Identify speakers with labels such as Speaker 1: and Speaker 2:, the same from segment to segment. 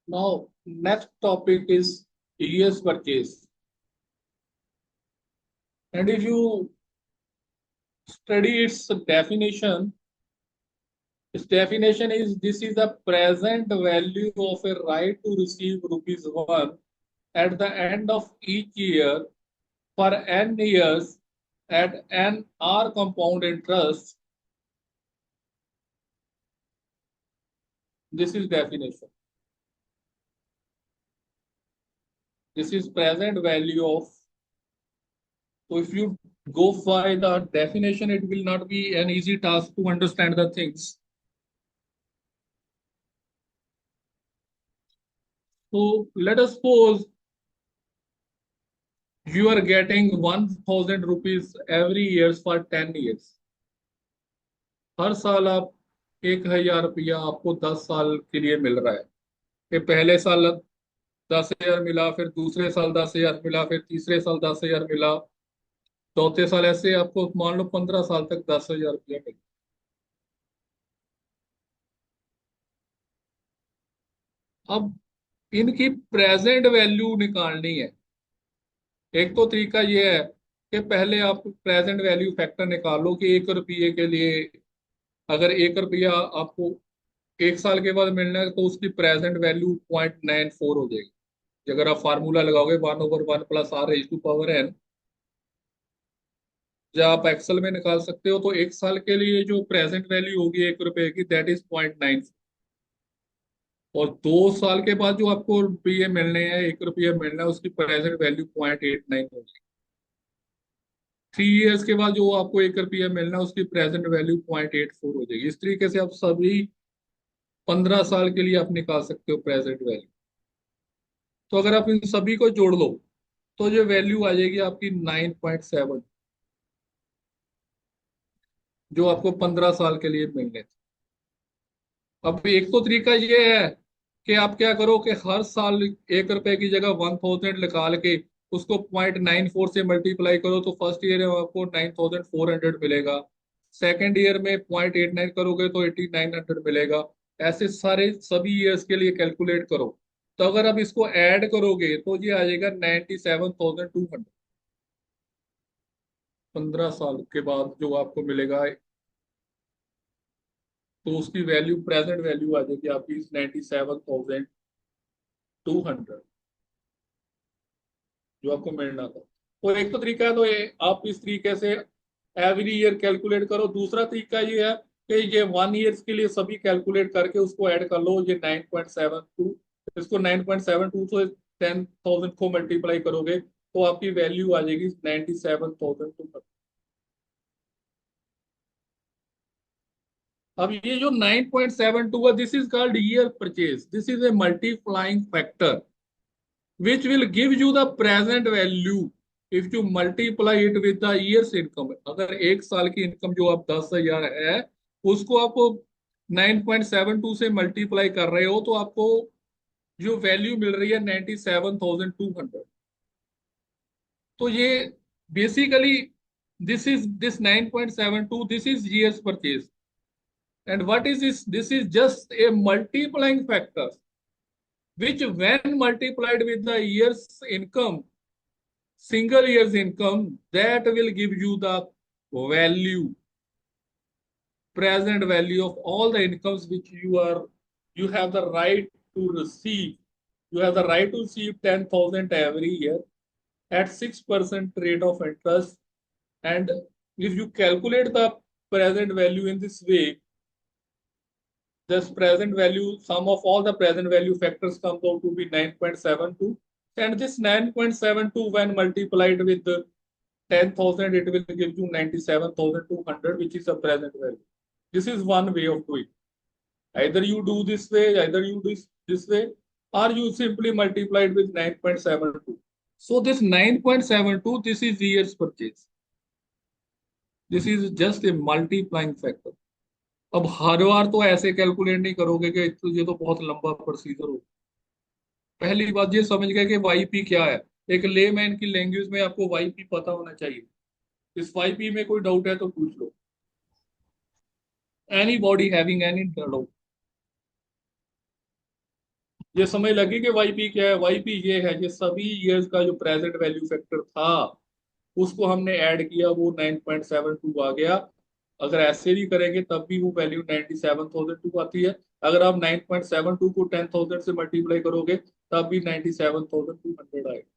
Speaker 1: Now, next topic is years purchase. And if you study its definition is this is the present value of a right to receive rupees 1 at the end of each year for n years at n r compound interest. This is definition. This is present value of. So if you go by the definition, it will not be an easy task to understand the things. So let us suppose you are getting 1000 rupees every year for 10 years. हर साल आप 1000 रुपया आपको 10 साल के लिए मिल रहा है। ये पहले साल 10,000 मिला, फिर दूसरे साल 10,000 मिला, फिर तीसरे साल 10,000 मिला, चौथे साल ऐसे आपको मान लो 15 साल तक 10,000 रुपया मिला। अब इनकी प्रेजेंट वैल्यू निकालनी है। एक तो तरीका ये है कि पहले आप प्रेजेंट वैल्यू फैक्टर निकालो कि 1 रुपये के लिए अगर 1 रुपया आपको 1 साल के बाद मिलना है तो उसकी प्रेजेंट वैल्यू 0.94 हो जाएगी। अगर आप फार्मूला लगाओगे 1/1 plus r raise to power n, जब आप एक्सेल में निकाल सकते हो, तो 1 साल के लिए जो प्रेजेंट वैल्यू होगी 1 रुपए की दैट इज 0.9। और 2 साल के बाद जो आपको रुपये मिलने हैं, 1 रुपया मिलना है, उसकी प्रेजेंट वैल्यू 0.89 होगी। 3 इयर्स के बाद जो आपको 1 रुपया मिलना है, उसकी प्रेजेंट वैल्यू 0.84 हो जाएगी। इस तरीके से आप सभी 15 साल के लिए आप निकाल सकते हो प्रेजेंट वैल्यू। तो अगर आप इन सभी को जोड़ लो तो जो वैल्यू आ जाएगी आपकी 9.7, जो आपको 15 साल के लिए मिलने थे। अब एक तो तरीका ये है कि आप क्या करो कि हर साल 1 रुपए की जगह 1000 निकाल के उसको 0.94 से मल्टीप्लाई करो, तो फर्स्ट ईयर में आपको 9400 मिलेगा। सेकेंड ईयर में 0.89 करोगे तो 8900 मिलेगा। ऐसे सारे सभी ईयर्स के लिए कैलकुलेट करो। तो अगर आप इसको ऐड करोगे तो ये आ जाएगा 97,200। 15 साल के बाद जो आपको मिलेगा, तो उसकी वैल्यू प्रेजेंट वैल्यू आ जाएगी आपकी 97,200, जो आपको मिलना था। तो एक तो तरीका है, तो ये आप इस तरीके से एवरी ईयर कैलकुलेट करो। दूसरा तरीका ये है कि ये 1 ईयर के लिए सभी कैलकुलेट करके उसको ऐड कर लो, ये 9.72, इसको 9.72 से 10,000 को मल्टीप्लाई करोगे तो आपकी वैल्यू आ जाएगी 97,200। अब ये जो 9.72 है, this is called year purchase. This is a multiplying factor which will give you the present value if you multiply it with the year's income। अगर 1 साल की इनकम जो आप 10,000 है, उसको आप 9.72 से मल्टीप्लाई कर रहे हो, तो आपको जो वैल्यू मिल रही है 97,200। तो ये basically this 9.72, this is years purchase। And what is this is just a multiplying factor which when multiplied with the year's income, single year's income, that will give you the value, present value of all the incomes which you have the right to receive. You have the right to receive 10,000 every year at 6% rate of interest. And if you calculate the present value in this way, this present value, sum of all the present value factors comes out to be 9.72. And this 9.72, when multiplied with the 10,000, it will give you 97,200, which is the present value. This is one way of doing. Either you do this way, either you do this way, or you simply multiply it with 9.72. So this 9.72, this is year's purchase. This is just a multiplying factor. अब हर बार तो ऐसे calculate नहीं करोगे कि तो ये तो बहुत लंबा प्रोसीजर हो। पहली बात ये समझ गए कि वाईपी क्या है। एक लेमैन की लैंग्वेज में आपको वाईपी पता होना चाहिए। इस वाईपी में कोई डाउट है तो पूछ लो, anybody having any doubt. ये समझ लगी कि वाईपी क्या है। वाईपी ये है, ये सभी ईयर्स का जो प्रेजेंट वैल्यू फैक्टर था उसको हमने ऐड किया, वो 9.72 आ गया। अगर ऐसे भी करेंगे तब भी वो वैल्यू 97,002 आती है। अगर आप 9.72 को 10,000 से मल्टीप्लाई करोगे तब भी 97,200 आएगा।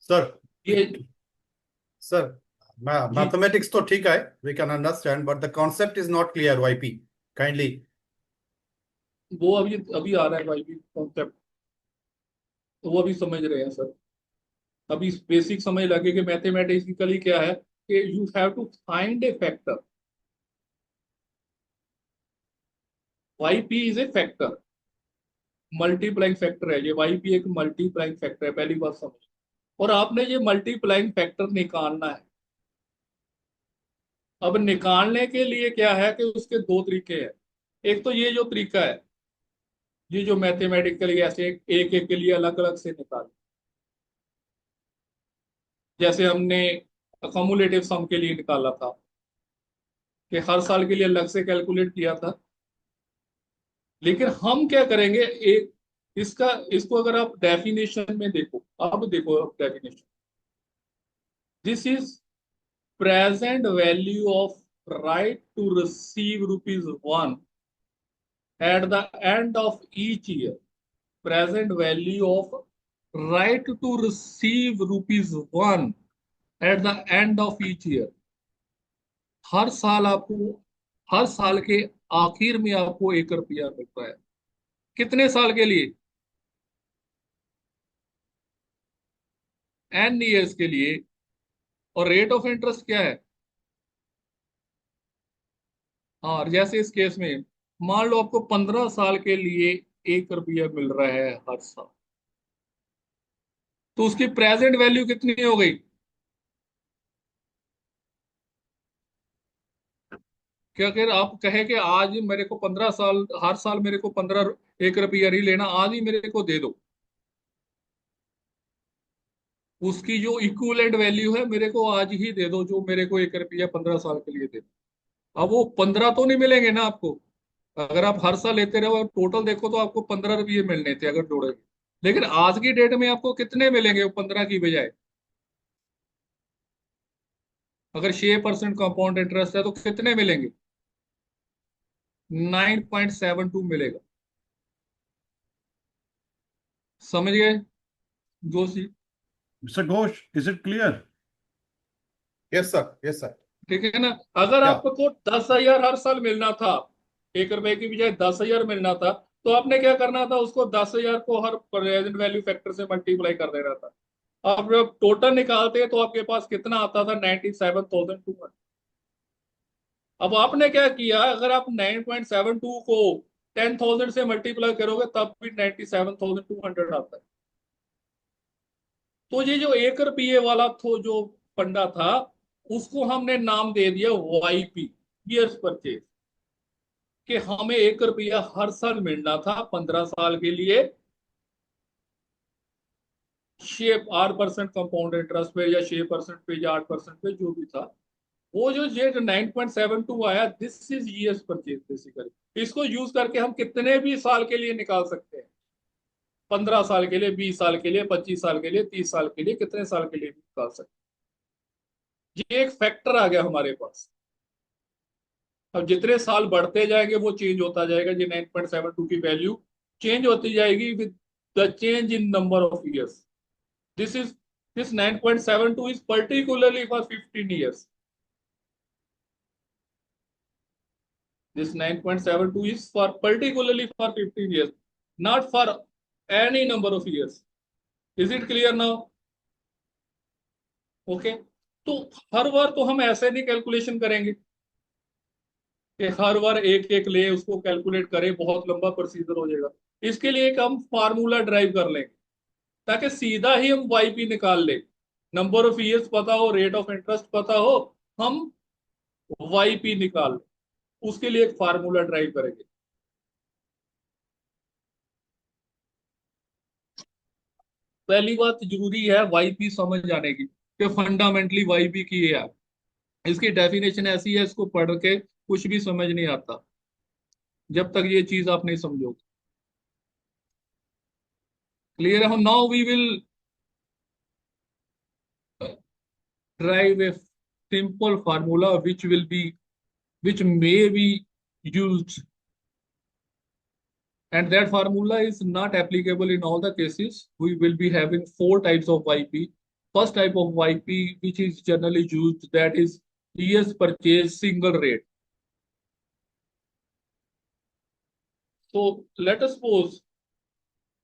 Speaker 2: सर,
Speaker 1: ये
Speaker 2: सर,
Speaker 1: जी,
Speaker 2: मैथमेटिक्स तो ठीक है, we can understand, but the concept is not clear. YP, kindly.
Speaker 1: वो अभी अभी आ रहा है वाईपी कॉन्सेप्ट, तो वो अभी समझ रहे हैं सर। अभी बेसिक समझ लगे कि मैथमेटिकली क्या है, कि you have to find a factor. YP is a factor, multiplying factor है ये। वाईपी एक मल्टीप्लाइंग फैक्टर है, पहली बात समझ। और आपने ये मल्टीप्लाइंग फैक्टर निकालना है। अब निकालने के लिए क्या है कि उसके दो तरीके हैं। एक तो ये जो तरीका है, ये जो मैथमेटिकली ऐसे एक एक के लिए अलग अलग से निकाल, जैसे हमने कम्युलेटिव सम के लिए निकाला था, कि हर साल के लिए अलग से कैलकुलेट किया था। लेकिन हम क्या करेंगे, एक इसका इसको अगर आप डेफिनेशन में देखो, अब देखो अब definition, this is present value of right to receive rupees 1 at the end of each year. Present value of right to receive rupees 1 at the end of each year. हर साल आपको, हर साल के आखिर में आपको 1 रुपया मिलता है। कितने साल के लिए? एन ईयर्स के लिए। और रेट ऑफ इंटरेस्ट क्या है? हाँ, जैसे इस केस में मान लो आपको 15 साल के लिए 1 रुपया मिल रहा है हर साल, तो उसकी प्रेजेंट वैल्यू कितनी हो गई? क्या अगर आप कहे कि आज मेरे को 15 साल, हर साल मेरे को 1 रुपया ही लेना, आज ही मेरे को दे दो, उसकी जो इक्विवेलेंट वैल्यू है मेरे को आज ही दे दो, जो मेरे को 1 रुपया 15 साल के लिए दे दो। अब वो 15 तो नहीं मिलेंगे ना आपको। अगर आप हर साल लेते रहो, टोटल देखो तो आपको 15 रुपये मिलने थे अगर जोड़ेंगे। लेकिन आज की डेट में आपको कितने मिलेंगे वो 15 की बजाय? अगर 6% कंपाउंड इंटरेस्ट है तो कितने मिलेंगे? 9.72 मिलेगा। समझ गए Joshi?
Speaker 3: Mr. Ghosh, is it clear?
Speaker 2: Yes sir, yes sir.
Speaker 1: ठीक है ना। अगर
Speaker 2: क्या?
Speaker 1: आपको 10,000 हर साल मिलना था, 1 रुपए की बजाय 10,000 मिलना था, तो आपने क्या करना था, उसको 10,000 को हर प्रेजेंट वैल्यू फैक्टर से मल्टीप्लाई कर देना था। अब जब टोटल निकालते तो आपके पास कितना आता था? 97,200। अब आपने क्या किया, अगर आप 9.72 को 10,000 से मल्टीप्लाई करोगे तब भी 97,200 आता है। तो ये जो 1 रुपये वाला तो जो फंडा था, उसको हमने नाम दे दिया वाईपी, ईयर्स परचेज। कि हमें 1 रुपया हर साल मिलना था 15 साल के लिए, 6-8% कंपाउंड इंटरेस्ट पे, या 6% पे, या 8% पे, जो भी था। वो जो ये 9.72 आया, this is years purchase basically. इसको यूज करके हम कितने भी साल के लिए निकाल सकते हैं। 15 साल के लिए, 20 साल के लिए, 25 साल के लिए, 30 साल के लिए, कितने साल के लिए भी निकाल सकते हैं। ये एक फैक्टर आ गया हमारे पास। अब जितने साल बढ़ते जाएंगे वो चेंज होता जाएगा। ये 9.72 की वैल्यू चेंज होती जाएगी with the change in number of years. This is this 9.72 is particularly for 15 years. This 9.72 is for particularly for 15 years, not for any number of years. Is it clear now? Okay. तो हर बार तो हम ऐसे नहीं calculation करेंगे कि हर बार एक एक ले उसको कैलकुलेट करें, बहुत लंबा प्रोसीजर हो जाएगा। इसके लिए एक हम फार्मूला ड्राइव कर लेंगे, ताकि सीधा ही हम वाईपी निकाल ले। नंबर ऑफ ईयर्स पता हो, रेट ऑफ इंटरेस्ट पता हो, हम वाईपी निकाल लें। उसके लिए एक फार्मूला ड्राइव करेंगे। पहली बात जरूरी है वाईपी समझ जाने की, कि फंडामेंटली वाईपी की है। इसकी डेफिनेशन ऐसी है, इसको पढ़ के कुछ भी समझ नहीं आता जब तक ये चीज आप नहीं समझोगे। Clear? Now we will derive a simple formula which may be used, and that formula is not applicable in all the cases. We will be having four types of YP. First type of YP, which is generally used, that is years purchase single rate. So let us suppose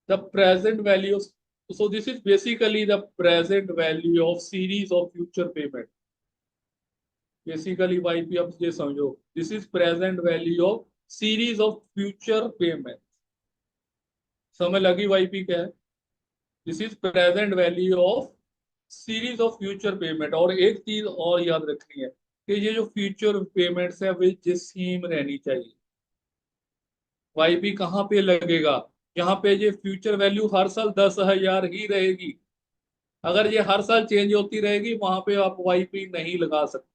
Speaker 1: the present value of, so this is basically the present value of series of future payment. Basically YP आप ये समझो, this is present value of series of future payment. समझ लगी YP क्या है? This is present value of series of future payment. और एक चीज और याद रखनी है कि ये जो फ्यूचर पेमेंट्स है वे सेम रहनी चाहिए। वाईपी कहाँ पे लगेगा? यहाँ पे ये फ्यूचर वैल्यू हर साल 10,000 ही रहेगी। अगर ये हर साल चेंज होती रहेगी वहां पे आप वाईपी नहीं लगा सकते।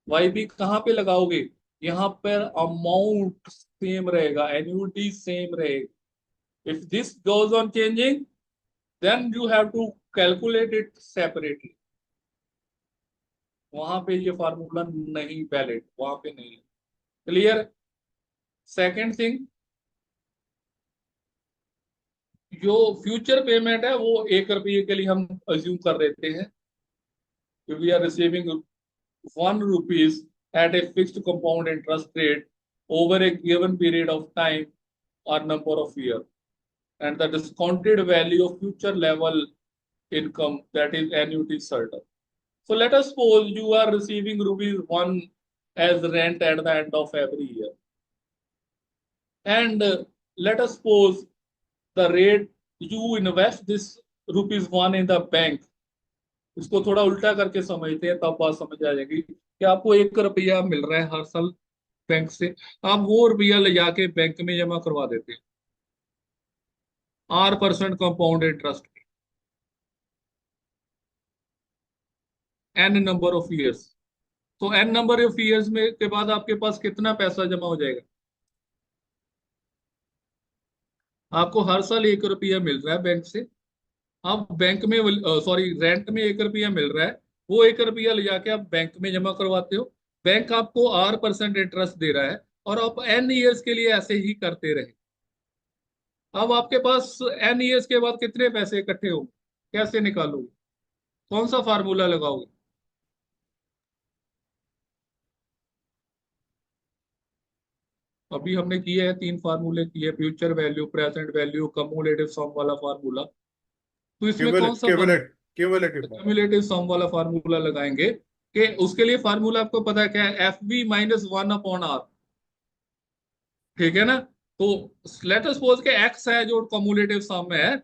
Speaker 1: वाईपी कहाँ पे लगाओगे? यहाँ पर अमाउंट सेम रहेगा, एन्युटी सेम रहेगा। If this goes on changing then you have to calculate it separately. वहां पे ये फार्मूला नहीं वैलिड, वहां पे नहीं। क्लियर? सेकंड थिंग, जो फ्यूचर पेमेंट है वो 1 रुपये के लिए हम अज्यूम कर लेते हैं कि we are receiving 1 rupees at a fixed compound interest rate over a given period of time और number of year, and the discounted value of future level income, that is annuity certain. So let us suppose you are receiving ₹1 as rent at the end of every year. And let us suppose the rate you invest this ₹1 in the bank. इसको थोड़ा उल्टा करके समझते हैं तब बात समझ आ जाएगी कि आपको 1 रुपया मिल रहा है हर साल बैंक से, आप वो रुपया ले जाके बैंक में जमा करवा देते हैं 8% compound interest, n number of years. तो n नंबर ऑफ ईयर्स में के बाद आपके पास कितना पैसा जमा हो जाएगा? आपको हर साल 1 रुपया मिल रहा है बैंक से, आप बैंक में, सॉरी रेंट में 1 रुपया मिल रहा है, वो 1 रुपया ले जाके आप बैंक में जमा करवाते हो, बैंक आपको 8% इंटरेस्ट दे रहा है और आप n ईयर्स के लिए ऐसे ही करते रहे। अब आपके पास n ईयर्स के बाद कितने पैसे इकट्ठे हो, कैसे निकालोगे? कौन सा फार्मूला लगाओगे? अभी हमने किए हैं 3 फार्मूले किए, future value, present value, cumulative sum वाला फार्मूला। तो इसमें कौन सा
Speaker 2: क्यूमुलेटिव
Speaker 1: कम्युलेटिव सम वाला फार्मूला लगाएंगे? कि उसके लिए फार्मूला आपको पता है क्या है? FV-1/R। ठीक है ना? तो लेट अस सपोज के x है जो कम्युलेटिव सम है,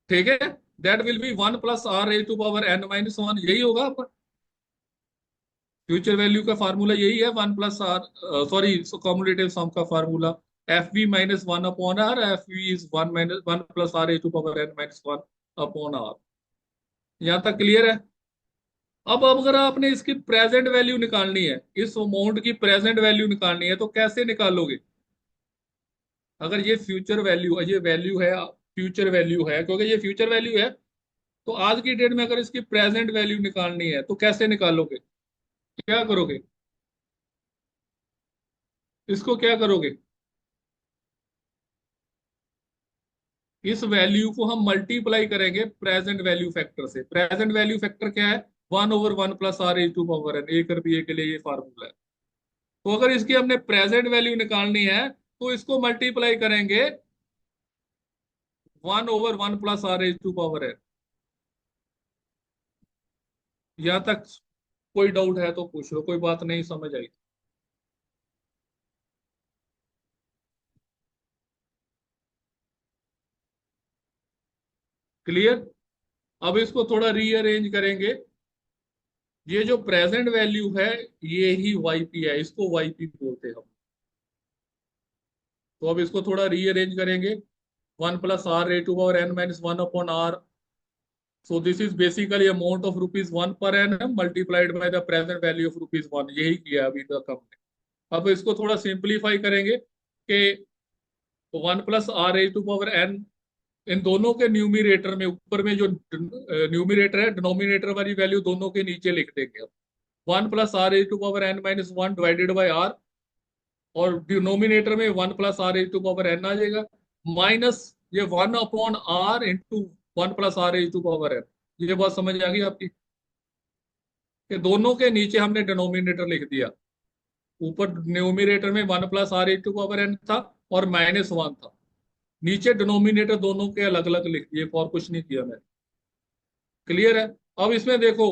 Speaker 1: ठीक है, दैट विल बी 1 + r⁴n-1, यही होगा आपका फ्यूचर वैल्यू का फार्मूला, यही है 1 + r, सॉरी कम्युलेटिव सम का formula FV-1/R, FV is 1 + r⁴n-1/r। यहां तक क्लियर है? अब अगर आपने इसकी प्रेजेंट वैल्यू निकालनी है, इस अमाउंट की प्रेजेंट वैल्यू निकालनी है, तो कैसे निकालोगे? अगर ये फ्यूचर वैल्यू, ये वैल्यू है, फ्यूचर वैल्यू है, क्योंकि ये फ्यूचर वैल्यू है, तो आज की डेट में अगर इसकी प्रेजेंट वैल्यू निकालनी है तो कैसे निकालोगे? क्या करोगे? इसको क्या करोगे? इस वैल्यू को हम मल्टीप्लाई करेंगे प्रेजेंट वैल्यू फैक्टर से। प्रेजेंट वैल्यू फैक्टर क्या है? 1/1 + r⁴n। 1 रुपये के लिए ये फार्मूला है। तो अगर इसकी हमने प्रेजेंट वैल्यू निकालनी है तो इसको मल्टीप्लाई करेंगे 1/1 + r⁴n। यहां तक कोई डाउट है तो पूछ लो, कोई बात नहीं समझ आई? क्लियर? अब इसको थोड़ा रीअरेंज करेंगे। ये जो प्रेजेंट वैल्यू है ये ही वाईपी है, इसको वाईपी बोलते हैं हम। तो अब इसको थोड़ा रीअरेंज करेंगे, 1 + r⁴n-1/r। So this is basically amount of ₹1 per annum multiplied by the present value of ₹1। यही किया अभी तक हमने। अब इसको थोड़ा सिंप्लीफाई करेंगे कि 1 + r⁴n इन दोनों के न्यूमिरेटर में, ऊपर में जो न्यूमिरेटर है, डिनोमिनेटर वाली वैल्यू दोनों के नीचे लिख देंगे अब। 1 + r⁴ डिवाइडेड बाई आर, और डिनोमिनेटर में 1 + r⁴ आ जाएगा, माइनस ये 1/r इंटू 1 + r⁴ ये बात समझ आ गई आपकी, कि दोनों के नीचे हमने डिनोमिनेटर लिख दिया। ऊपर न्यूमिनेटर में 1 + r⁴ था और -1 था, नीचे डिनोमिनेटर दोनों के अलग अलग लिख दिए, और कुछ नहीं किया मैंने। क्लियर है? अब इसमें देखो,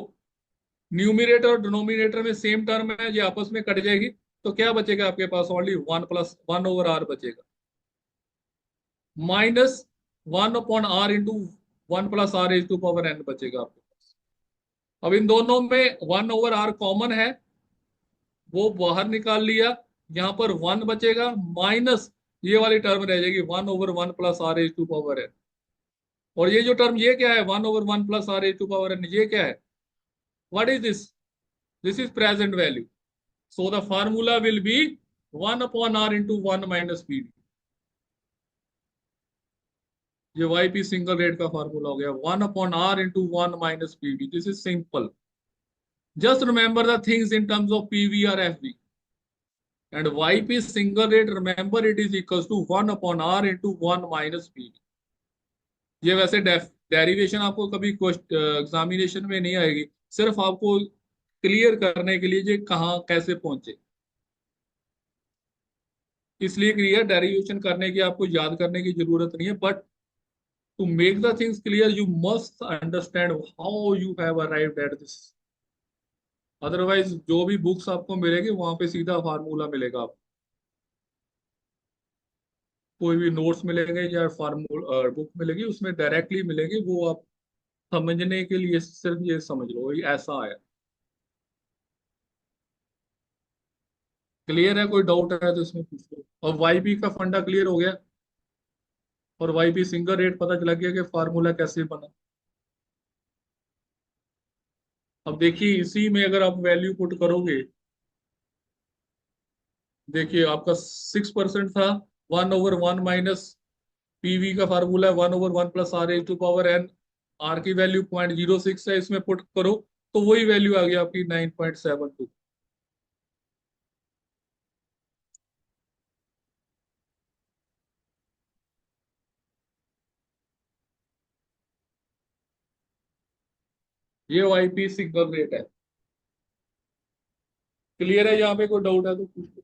Speaker 1: न्यूमिनेटर और डिनोमिनेटर में सेम टर्म है, ये आपस में कट जाएगी, तो क्या बचेगा आपके पास? ओनली 1 + 1/r बचेगा, माइनस 1/r इंटू 1 + r⁴ बचेगा आपके पास। अब इन दोनों में 1/r कॉमन है, वो बाहर निकाल लिया, यहां पर 1 बचेगा, माइनस ये वाली टर्म रह जाएगी 1/1 + r⁴ और ये जो टर्म, ये क्या है? 1/1 + r⁴ ये क्या है? What is this? This is present value, so the formula will be 1/r into 1 minus PV. ये वाईपी सिंगल रेट का फार्मूला हो गया, 1/r into 1 minus PV. This is simple, just remember the things in terms of PV और FV, and YP single rate, remember it is equal to 1/r into 1 minus PV. ये वैसे derivation आपको कभी examination में नहीं आएगी, सिर्फ आपको क्लियर करने के लिए ये कहाँ कैसे पहुंचे, इसलिए क्लियर, डेरिवेशन करने की आपको याद करने की जरूरत नहीं है, but to make the things clear you must understand how you have arrived at this. Otherwise जो भी बुक्स आपको मिलेगी वहां पे सीधा फार्मूला मिलेगा आपको, कोई भी नोट्स मिलेंगे या फार्मूला बुक मिलेगी उसमें डायरेक्टली मिलेगी, वो आप समझने के लिए सिर्फ ये समझ लो ये ऐसा है। क्लियर है? कोई डाउट है तो इसमें पूछ लो। और वाईपी का फंडा क्लियर हो गया, और वाईपी सिंगल रेट पता चला गया कि फार्मूला कैसे बना। अब देखिए, इसी में अगर आप वैल्यू पुट करोगे, देखिए आपका 6% था, 1/1 माइनस पीवी का फार्मूला है 1/1 + r⁴n, आर की वैल्यू 0.06 है, इसमें पुट करो तो वही वैल्यू आ गई आपकी 9.72। ये वाईपी सिंगल रेट है। क्लियर है? यहाँ पे कोई डाउट है तो पूछ लो।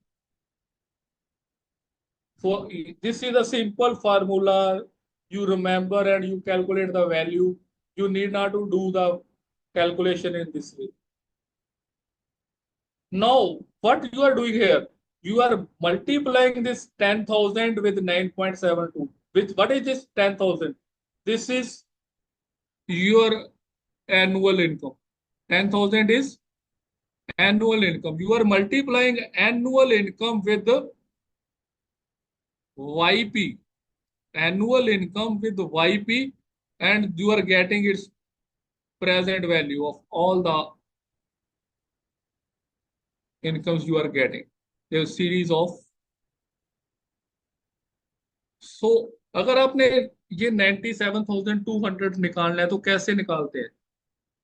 Speaker 1: So this is a simple formula. You remember and you calculate the value. You need not to do the calculation in this way. Now, what you are doing here? You are multiplying this 10,000 with 9.72. With what is this 10,000? This is your annual income. 10,000 is annual income. You are multiplying annual income with the YP, annual income with YP, and you are getting its present value of all the incomes you are getting. A series of, so अगर आपने ये 97,200 निकालना है तो कैसे निकालते हैं?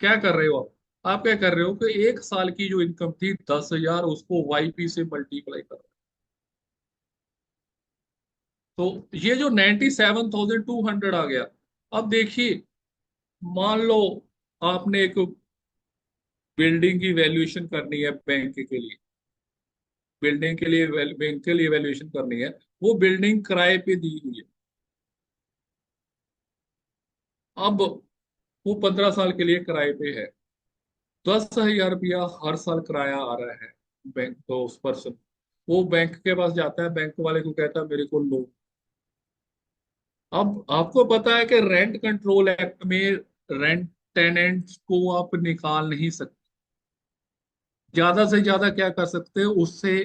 Speaker 1: क्या कर रहे हो आप क्या कर रहे हो कि एक साल की जो इनकम थी 10,000, उसको वाईपी से मल्टीप्लाई कर रहे हो, तो ये जो 97,200 आ गया। अब देखिए, मान लो आपने एक बिल्डिंग की वैल्यूएशन करनी है बैंक के लिए, बिल्डिंग के लिए बैंक के लिए वैल्यूएशन करनी है, वो बिल्डिंग किराए पे दी हुई है। अब वो 15 साल के लिए किराए पे है, 10,000 रुपया हर साल किराया आ रहा है बैंक तो उस पर्सन, वो बैंक के पास जाता है, बैंक वाले को कहता है मेरे को लो। अब आपको पता है कि रेंट कंट्रोल एक्ट में रेंट टेनेंट्स को आप निकाल नहीं सकते, ज्यादा से ज्यादा क्या कर सकते हो, उससे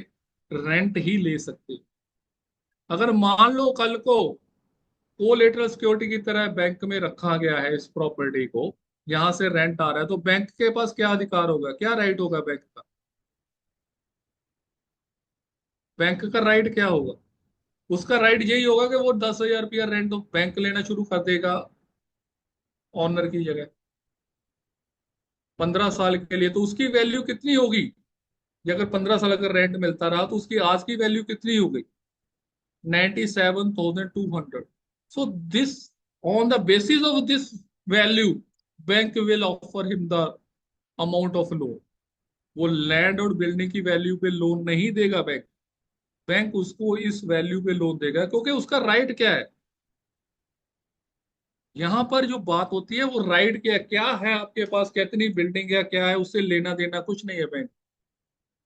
Speaker 1: रेंट ही ले सकते हो। अगर मान लो कल को कोलेटरल सिक्योरिटी की तरह बैंक में रखा गया है इस प्रॉपर्टी को, यहां से रेंट आ रहा है, तो बैंक के पास क्या अधिकार होगा, क्या राइट होगा बैंक का? बैंक का राइट क्या होगा? उसका राइट यही होगा कि वो 10,000 रुपया रेंट बैंक लेना शुरू कर देगा ऑनर की जगह 15 साल के लिए। तो उसकी वैल्यू कितनी होगी? ये अगर 15 साल अगर रेंट मिलता रहा तो उसकी आज की वैल्यू कितनी हो गई? 97,200। So this, on the basis of this value, bank will offer him the amount of loan. वो लैंड और बिल्डिंग की वैल्यू पे लोन नहीं देगा बैंक। बैंक उसको इस वैल्यू पे लोन देगा, क्योंकि उसका राइट क्या है? यहाँ पर जो बात होती है वो राइट क्या है, क्या है आपके पास, कितनी बिल्डिंग है, क्या है, उससे लेना देना कुछ नहीं है बैंक।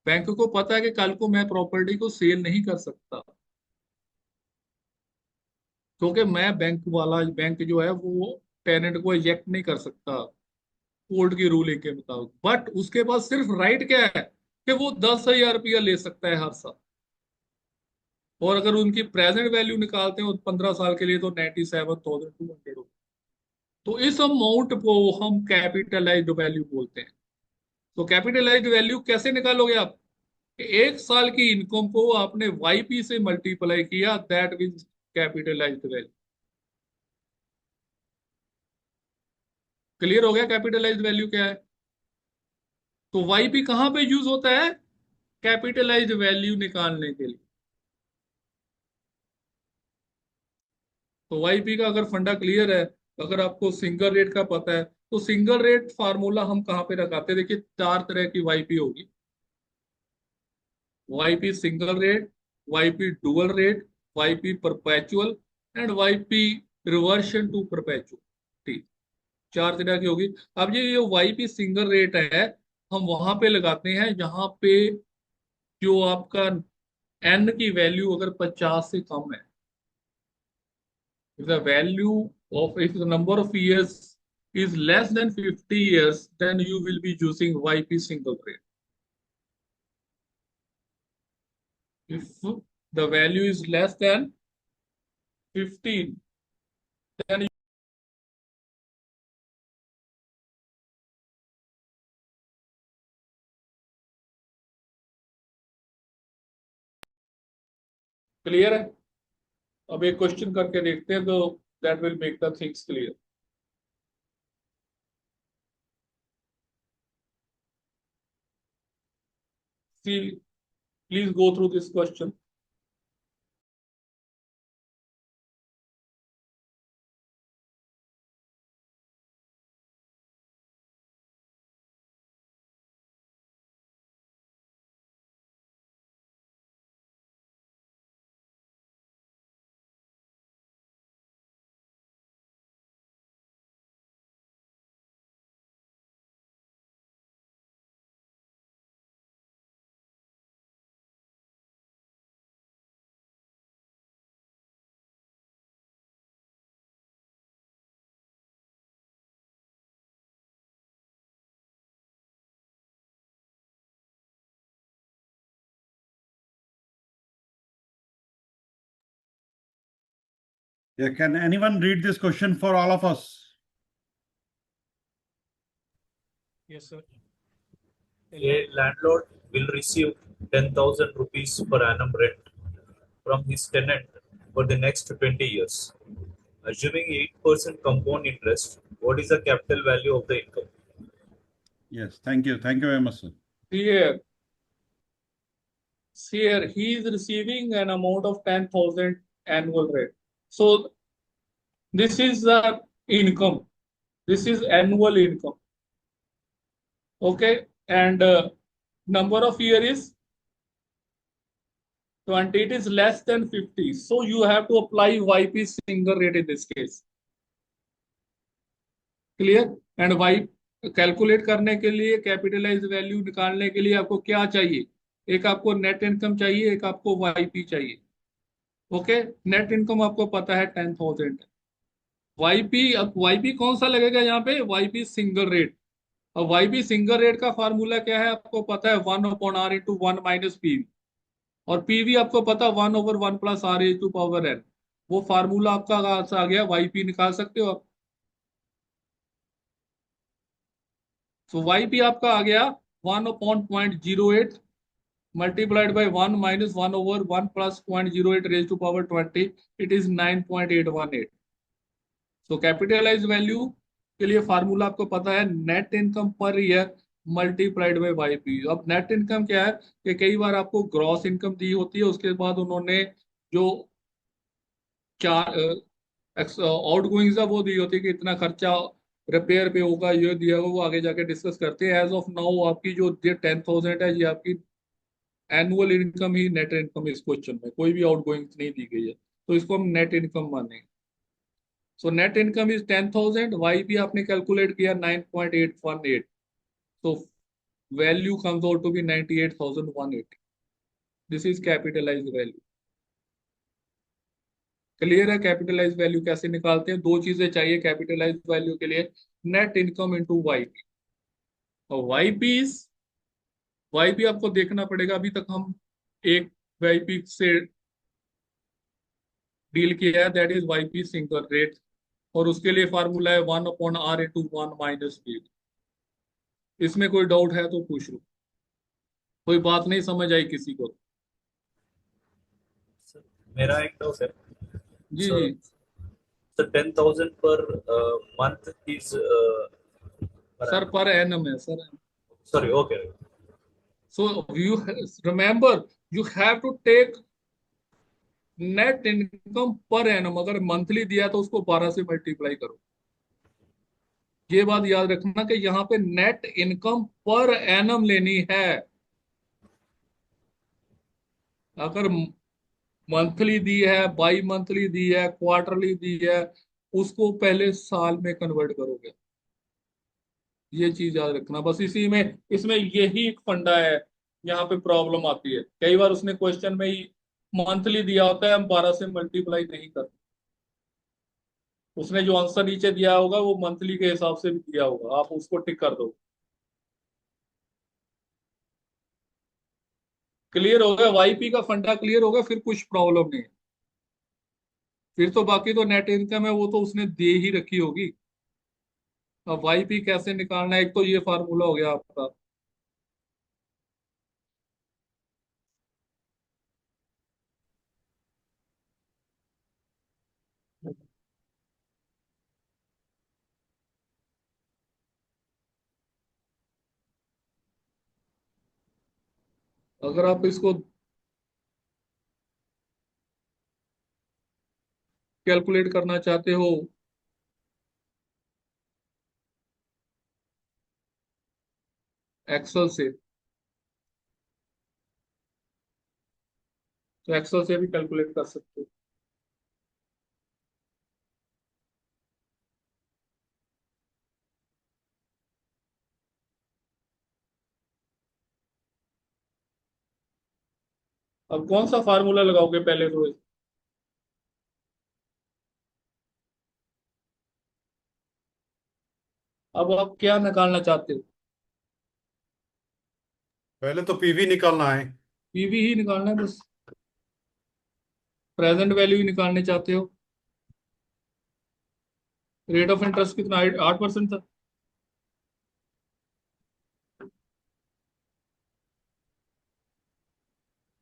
Speaker 1: बैंक को पता है कि कल को मैं प्रॉपर्टी को सेल नहीं कर सकता, क्योंकि मैं बैंक वाला, बैंक जो है वो टेनेंट को इजेक्ट नहीं कर सकता कोर्ट की रूलिंग के मुताबिक। बट उसके पास सिर्फ राइट क्या है कि वो 10,000 रुपया ले सकता है हर साल। और अगर उनकी प्रेजेंट वैल्यू निकालते हैं 15 साल के लिए तो 97,200 हो। तो इस अमाउंट को हम कैपिटलाइज्ड वैल्यू बोलते हैं। तो कैपिटलाइज्ड वैल्यू कैसे निकालोगे आप? एक साल की इनकम को आपने वाईपी से मल्टीप्लाई किया, that means capitalised value. Clear हो गया कैपिटलाइज्ड वैल्यू क्या है? तो वाईपी कहां पे यूज होता है? कैपिटलाइज्ड वैल्यू निकालने के लिए। तो वाईपी का अगर फंडा क्लियर है, अगर आपको सिंगल रेट का पता है, तो सिंगल रेट फार्मूला हम कहाँ पे लगाते हैं? देखिए, 4 तरह की वाईपी होगी। YP single rate, YP dual rate, YP perpetual and YP reversion to perpetual. 4 तरह की होगी। अब ये वाईपी सिंगल रेट है, हम वहां पे लगाते हैं जहां पे जो आपका एन की वैल्यू अगर 50 से कम है। If the value of, if the number of years is less than 50 years, then you will be using YP single rate. If the value is less than 15, then clear है? अब एक question करके देखते हैं, तो that will make the things clear. See, please go through this question.
Speaker 3: Yeah, can anyone read this question for all of us?
Speaker 1: Yes, sir.
Speaker 4: A landlord will receive 10,000 rupees per annum rent from his tenant for the next 20 years. Assuming 8% compound interest, what is the capital value of the income?
Speaker 3: Yes, thank you. Thank you very much, sir.
Speaker 1: Here, he is receiving an amount of 10,000 annual rate. So this is the income. This is annual income. Okay, and number of year is 20. It is less than 50. So you have to apply YP single rate in this case. Clear? And Y calculate करने के लिए, capitalise value निकालने के लिए आपको क्या चाहिए? एक आपको नेट इनकम चाहिए, एक आपको वाईपी चाहिए। ओके, नेट इनकम आपको पता है 10,000। वाईपी, अब वाईपी कौन सा लगेगा यहाँ पे? YP single rate. अब वाईपी सिंगल रेट का फार्मूला क्या है आपको पता है? 1/r into 1 minus PV. और पीवी आपको पता 1/1 + r⁴ वो फार्मूला आपका आ गया, वाईपी निकाल सकते हो आप। तो वाईपी आपका आ गया 1/0.08 multiplied by 1 minus 1 over 1 plus 0.08 raised to power 20, it is 9.818. तो कैपिटलाइज वैल्यू के लिए फार्मूला आपको पता है, net income per year multiplied by YP. अब नेट इनकम क्या है कि कई बार आपको ग्रॉस इनकम दी होती है, उसके बाद उन्होंने जो क्या आउट गोइंग्स है वो दी होती है कि इतना खर्चा रिपेयर पे होगा, ये दिया होगा, वो आगे जाके डिस्कस करते हैं। एज ऑफ नाउ आपकी जो 10,000 है, ये आपकी एनुअल इनकम ही नेट इनकम, इस क्वेश्चन में कोई भी आउट गोइंग नहीं दी गई है, तो इसको हम नेट इनकम मानेंगे। So net income is 10,000, Y भी आपने कैलकुलेट किया 9.818, so value comes out to be 98,180. This is capitalized value. Clear है कैपिटलाइज वैल्यू कैसे निकालते हैं? दो चीजें चाहिए कैपिटलाइज वैल्यू के लिए, नेट इनकम इनटू वाईपी। और वाईपी आपको देखना पड़ेगा। अभी तक हम एक वाईपी से डील किया है, that is YP single rate, और उसके लिए फार्मूला है 1/r/1 - b। इसमें कोई डाउट है तो पूछ लो, कोई बात नहीं समझ आई किसी को?
Speaker 4: सर, मेरा एक डाउट है
Speaker 1: जी
Speaker 4: sir.
Speaker 1: Ji
Speaker 4: sir 10,000 per month is
Speaker 1: sir, per annum है sir.
Speaker 4: Sorry, okay.
Speaker 1: So you remember, you have to take net income per annum. अगर मंथली दिया तो उसको 12 से मल्टीप्लाई करो। ये बात याद रखना कि यहाँ पे नेट इनकम पर एनम लेनी है। अगर मंथली दी है, बाई मंथली दी है, क्वार्टरली दी है, उसको पहले साल में कन्वर्ट करोगे। ये चीज याद रखना बस। इसी में इसमें यही एक फंडा है, यहाँ पे प्रॉब्लम आती है। कई बार उसने क्वेश्चन में ही मंथली दिया होता है, हम 12 से मल्टीप्लाई नहीं करते। उसने जो आंसर नीचे दिया होगा वो मंथली के हिसाब से भी दिया होगा, आप उसको टिक कर दो। क्लियर हो गया? वाईपी का फंडा क्लियर हो गया, फिर कुछ प्रॉब्लम नहीं है। फिर तो बाकी तो नेट इनकम है, वो तो उसने दे ही रखी होगी। अब वाईपी कैसे निकालना है, एक तो ये फार्मूला हो गया आपका। अगर आप इसको कैलकुलेट करना चाहते हो एक्सेल से, तो एक्सेल से भी कैलकुलेट कर सकते हो। अब कौन सा फार्मूला लगाओगे पहले तो? अब आप क्या निकालना चाहते हो?
Speaker 2: पहले तो पीवी निकालना है।
Speaker 1: पीवी ही निकालना है बस। प्रेजेंट वैल्यू ही निकालने चाहते हो। रेट ऑफ इंटरेस्ट कितना? 8% था।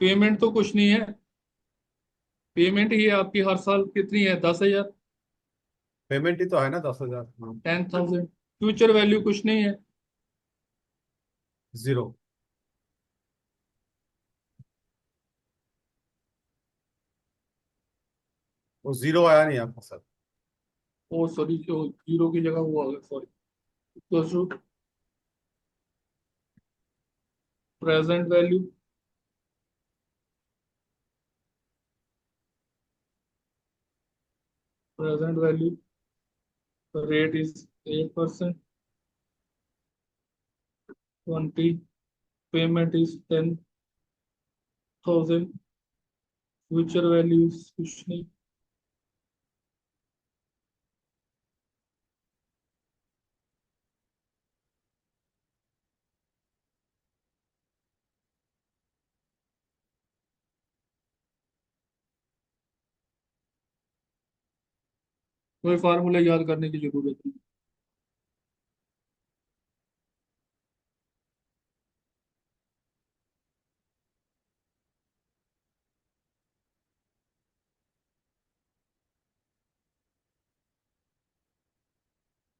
Speaker 1: पेमेंट तो कुछ नहीं है, पेमेंट ही है आपकी हर साल कितनी है? 10,000,
Speaker 2: पेमेंट ही तो है ना 10,000।
Speaker 1: 10,000। फ्यूचर वैल्यू कुछ नहीं है।
Speaker 2: जीरो। वो जीरो आया नहीं आपका सर।
Speaker 1: ओ सॉरी, जो जीरो की जगह वो आ गया, सॉरी। तो present value, present value rate is 8%, 20, payment is 10,000, future value कुछ नहीं। कोई फार्मूला याद करने की जरूरत नहीं।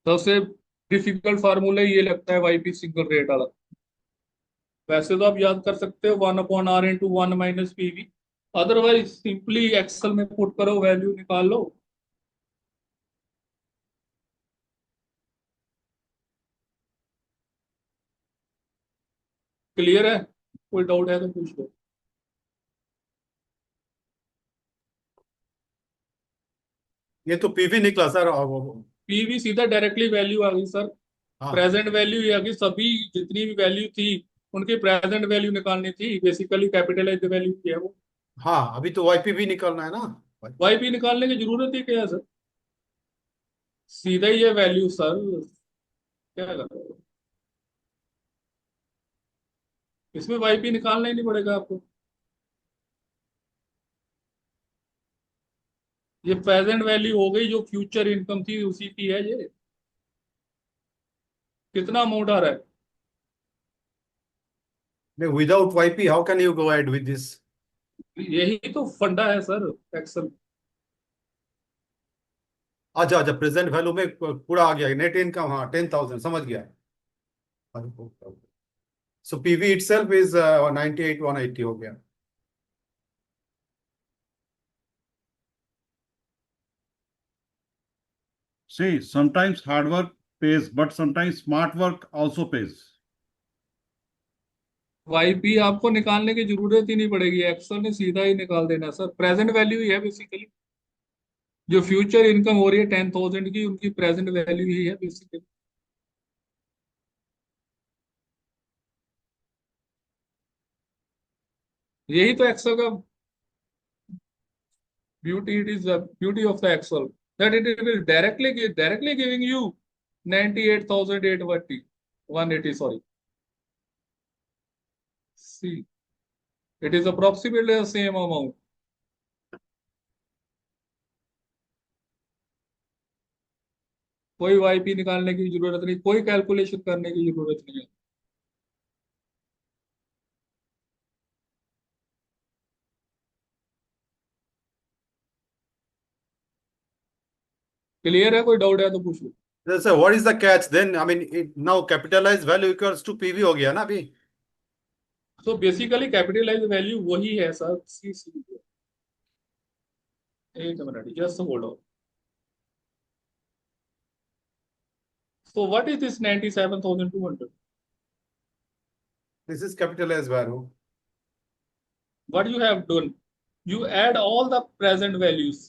Speaker 1: सबसे डिफिकल्ट फार्मूला ये लगता है वाईपी सिंगल रेट वाला। वैसे तो आप याद कर सकते हो 1/r × 1 - pv। Otherwise simply Excel में पुट करो, वैल्यू निकाल लो। क्लियर है? कोई डाउट है तो पूछ लो।
Speaker 2: ये तो पीवी निकला सर।
Speaker 1: पीवी सीधा डायरेक्टली वैल्यू आ गई सर।
Speaker 2: हाँ
Speaker 1: प्रेजेंट वैल्यू ये आ गई, सभी जितनी भी वैल्यू थी उनकी प्रेजेंट वैल्यू निकालनी थी। बेसिकली कैपिटलाइज्ड वैल्यू की है वो।
Speaker 2: हाँ, अभी तो वाईपी भी निकलना है ना।
Speaker 1: वाईपी निकालने की जरूरत ही क्या है सर? सीधा ही है वैल्यू सर। क्या कर रहे हो? इसमें वाईपी निकालना ही नहीं पड़ेगा आपको। ये प्रेजेंट वैल्यू हो गई, जो फ्यूचर इनकम थी उसी की है ये। कितना अमाउंट आ रहा है?
Speaker 2: Without YP how can you go ahead with this?
Speaker 1: यही तो फंडा है सर एक्सेल।
Speaker 2: अच्छा अच्छा, प्रेजेंट वैल्यू में पूरा आ गया। नेट इनकम, हाँ 10,000 समझ गया। सो पीवी इटसेल्फ इज 98,180 हो गया।
Speaker 3: See, sometimes hard work pays, but sometimes smart work also pays.
Speaker 1: YP आपको निकालने की जरूरत ही नहीं पड़ेगी, एक्सेल ने सीधा ही निकाल देना सर। प्रेजेंट वैल्यू ही है बेसिकली। जो फ्यूचर इनकम हो रही है 10,000 की, उनकी प्रेजेंट वैल्यू ही है बेसिकली। यही तो एक्सेल का beauty, it is the beauty of the Excel, that it will directly giving you 98,880 180 sorry. See, it is approximately the same amount. कोई वाईपी निकालने की जरूरत नहीं, कोई कैलकुलेशन करने की जरूरत नहीं है। क्लियर है? कोई डाउट है तो पूछ लो।
Speaker 2: Sir what is the catch then? I mean now capitalize value equals to PV हो गया ना अभी।
Speaker 1: तो बेसिकली कैपिटलाइज वैल्यू वही है सर। सी सी, एक minute just hold on. So what is this 97,200?
Speaker 2: This is capitalize value.
Speaker 1: What you have done, you add all the present values।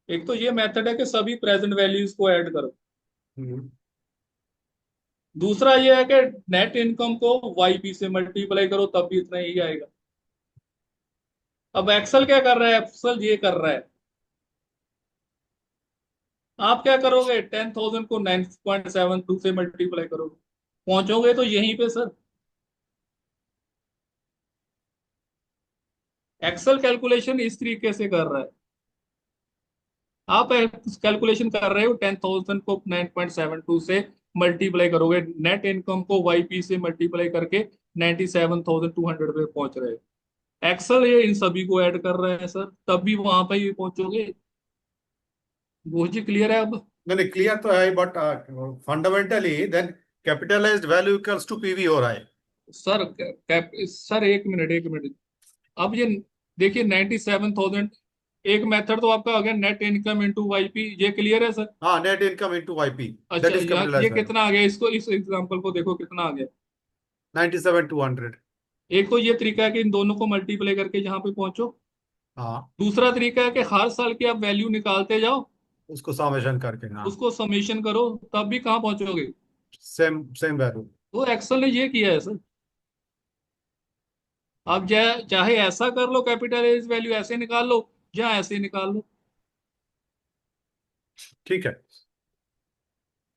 Speaker 1: एक तो ये मेथड है कि सभी प्रेजेंट वैल्यूज को ऐड करो। दूसरा ये है कि नेट इनकम को वाईपी से मल्टीप्लाई करो, तब भी इतना ही आएगा। अब एक्सेल क्या कर रहा है? एक्सेल ये कर रहा है, आप क्या करोगे? 10,000 को 9.72 से मल्टीप्लाई करोगे, पहुंचोगे तो यहीं पे सर। एक्सेल कैलकुलेशन इस तरीके से कर रहा है। आप कैलकुलेशन कर रहे हो 10,000 को 9.72 से मल्टीप्लाई करोगे, नेट इनकम को वाईपी से मल्टीप्लाई करके 97,200 पे पहुंच रहे हो। एक्सेल ये इन सभी को ऐड कर रहे हैं सर, तब भी वहां पर ही पहुंचोगे। वो जी क्लियर है अब?
Speaker 2: नहीं क्लियर तो है, but fundamentally then capitalized value equals to PV हो रहा है।
Speaker 1: सर सर एक मिनट। अब ये देखिए 97,000, एक मेथड तो आपका आ गया नेट इनकम इनटू वाईपी, ये क्लियर है सर?
Speaker 2: हाँ, नेट इनकम इनटू वाईपी,
Speaker 1: अच्छा,
Speaker 2: दैट इज
Speaker 1: यहाँ ये
Speaker 2: कैपिटलाइज्ड वैल्यू।
Speaker 1: कितना आ गया? इसको, इस एग्जांपल को देखो कितना आ गया।
Speaker 2: 97,200।
Speaker 1: एक तो ये तरीका है कि इन दोनों को मल्टीप्लाई करके यहाँ पे पहुंचो।
Speaker 2: हाँ,
Speaker 1: दूसरा तरीका है कि हर साल की आप वैल्यू निकालते जाओ,
Speaker 2: उसको समेशन करके, हाँ
Speaker 1: उसको समेशन करो, तब भी कहाँ पहुंचोगे?
Speaker 2: Same same value.
Speaker 1: तो एक्सेल ने ये किया है सर। आप चाहे ऐसा कर लो, कैपिटलाइज वैल्यू ऐसे निकाल लो, या ऐसे निकाल लो।
Speaker 2: ठीक है।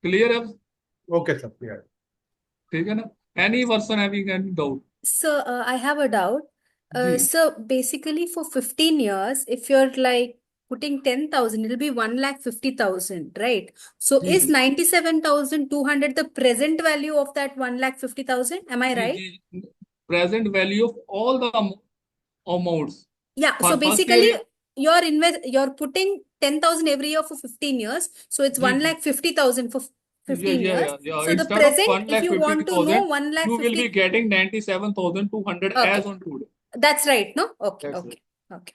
Speaker 1: क्लियर है?
Speaker 2: Okay sir, clear.
Speaker 1: ठीक है ना? Any person having any doubt?
Speaker 5: So, I have a doubt.
Speaker 1: जी
Speaker 5: So basically for 15 years, if you're like putting 10,000, it'll be 1,50,000, right? So
Speaker 1: जी
Speaker 5: is 97,200 the present value of that 1,50,000? Am I
Speaker 1: जी
Speaker 5: right?
Speaker 1: जी, present value of all the amounts
Speaker 5: Yeah.
Speaker 1: For
Speaker 5: So
Speaker 1: first
Speaker 5: basically,
Speaker 1: year.
Speaker 5: you're putting 10,000 every year for 15 years, so it's
Speaker 1: जी
Speaker 5: 1
Speaker 1: जी
Speaker 5: lakh 50,000 for
Speaker 1: yeah
Speaker 5: 15
Speaker 1: yeah
Speaker 5: years.
Speaker 1: yeah yeah.
Speaker 5: So the
Speaker 1: Instead of
Speaker 5: present,
Speaker 1: one
Speaker 5: if
Speaker 1: lakh
Speaker 5: you
Speaker 1: fifty
Speaker 5: want to know,
Speaker 1: thousand,
Speaker 5: 1 lakh
Speaker 1: you will be
Speaker 5: 50,
Speaker 1: getting 97,200
Speaker 5: okay,
Speaker 1: as on today.
Speaker 5: that's right, no? Okay,
Speaker 1: That's it.
Speaker 5: okay, okay.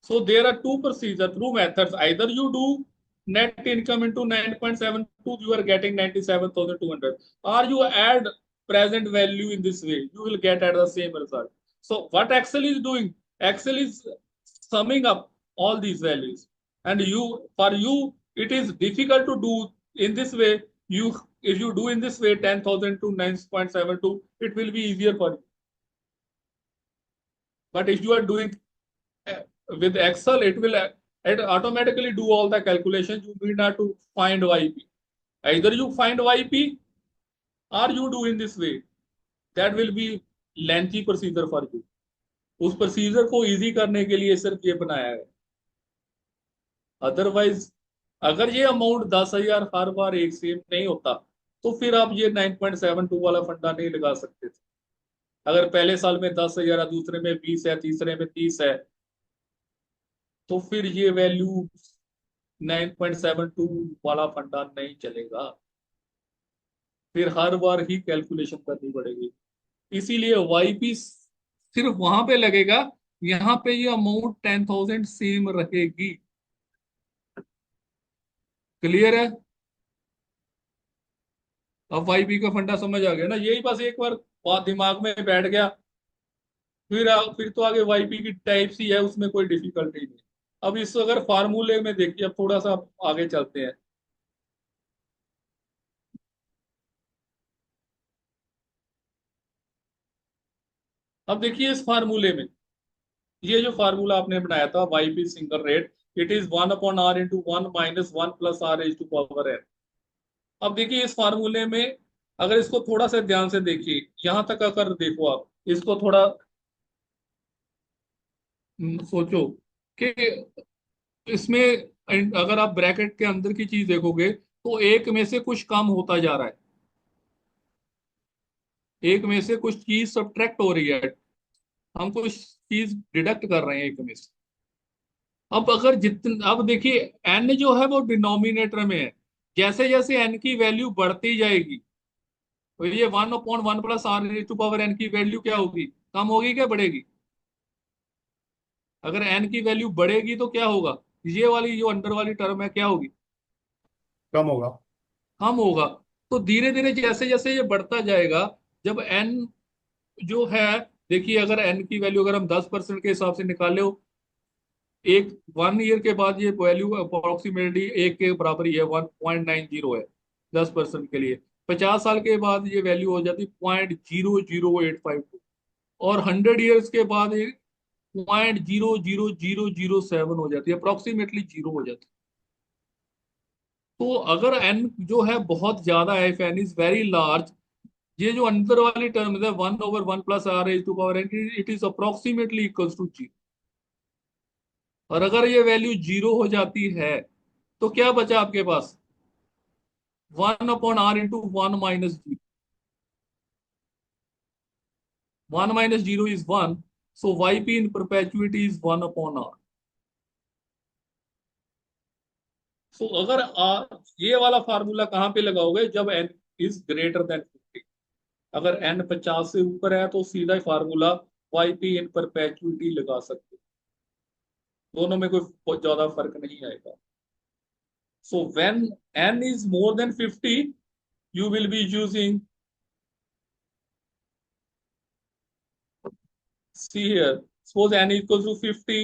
Speaker 1: So there are two procedures, two methods. Either you do net income into 9.72, you are getting 97,200, or you add present value in this way, you will get at the same result. So what Excel is doing, Excel is summing up all these values, and for you it is difficult to do in this way. You if you do in this way 10,000 to 9.72, it will be easier for you. But if you are doing uh, with Excel, it automatically do all the calculations. You need not to find YP. Either you find YP or you do in this way. That will be lengthy procedure for you. उस procedure को easy करने के लिए सिर्फ ये बनाया है. Otherwise अगर ये अमाउंट 10,000 हर बार एक सेम नहीं होता, तो फिर आप ये 9.72 वाला फंडा नहीं लगा सकते थे. अगर पहले साल में 10,000 है, दूसरे में 20 है, तीसरे में 30 है, तो फिर ये वैल्यू 9.72 वाला फंडा नहीं चलेगा. फिर हर बार ही कैलकुलेशन करनी पड़ेगी. इसीलिए वाईपी सिर्फ वहां पे लगेगा, यहाँ पे ये अमाउंट 10,000 सेम रहेगी. क्लियर है? अब वाईपी का फंडा समझ आ गया ना? यही बस एक बार बात दिमाग में बैठ गया, फिर तो आगे वाईपी की टाइप्स ही है, उसमें कोई डिफिकल्टी नहीं. अब इस अगर फार्मूले में देखिए, अब थोड़ा सा आगे चलते हैं. अब देखिए इस फार्मूले में, ये जो फार्मूला आपने बनाया था YP single rate, it is 1/r into 1 minus 1 plus R raise to power N. अब देखिए इस फार्मूले में अगर इसको थोड़ा सा ध्यान से देखिए, यहां तक अगर देखो आप इसको थोड़ा सोचो कि इसमें अगर आप ब्रैकेट के अंदर की चीज देखोगे, तो एक में से कुछ कम होता जा रहा है, एक में से कुछ चीज सब्ट्रैक्ट हो रही है, हम कुछ चीज डिडक्ट कर रहे हैं एक में से. अब अगर जितन अब देखिए एन जो है वो डिनोमिनेटर में है, जैसे जैसे एन की वैल्यू बढ़ती जाएगी, तो ये 1/1 plus R to power N की वैल्यू क्या होगी? कम होगी क्या बढ़ेगी? अगर एन की वैल्यू बढ़ेगी तो क्या होगा? ये वाली जो अंडर वाली टर्म है क्या होगी?
Speaker 2: कम होगा.
Speaker 1: कम होगा. तो धीरे धीरे जैसे जैसे ये बढ़ता जाएगा, जब एन जो है, देखिए अगर एन की वैल्यू अगर हम 10% के हिसाब से निकाले हो, एक 1 ईयर के बाद ये वैल्यू अप्रोक्सीमेटली एक के बराबर ही है, 1.90 है 10% के लिए. 50 साल के बाद ये वैल्यू हो जाती 0.00852, और 100 ईयर्स के बाद ये 0.00007 हो जाती है, अप्रोक्सीमेटली जीरो हो जाती है. तो अगर एन जो है बहुत ज्यादा है, if N is very large, ये जो अंदर वाली टर्म है 1/1 plus R raise to power N, it is approximately equals to zero. और अगर ये वैल्यू जीरो हो जाती है, तो क्या बचा आपके पास? 1/r into 1 minus zero. 1 - 0 is 1, so yp in perpetuity is 1/r. सो अगर ये वाला फार्मूला कहाँ पे लगाओगे? जब n इज ग्रेटर देन 50. अगर n 50 से ऊपर है तो सीधा फार्मूला yp इन परपेचुइटी लगा सकते हो. दोनों में कोई बहुत ज्यादा फर्क नहीं आएगा. So when n is more than 50, you will be using, see here, suppose n equals to 50,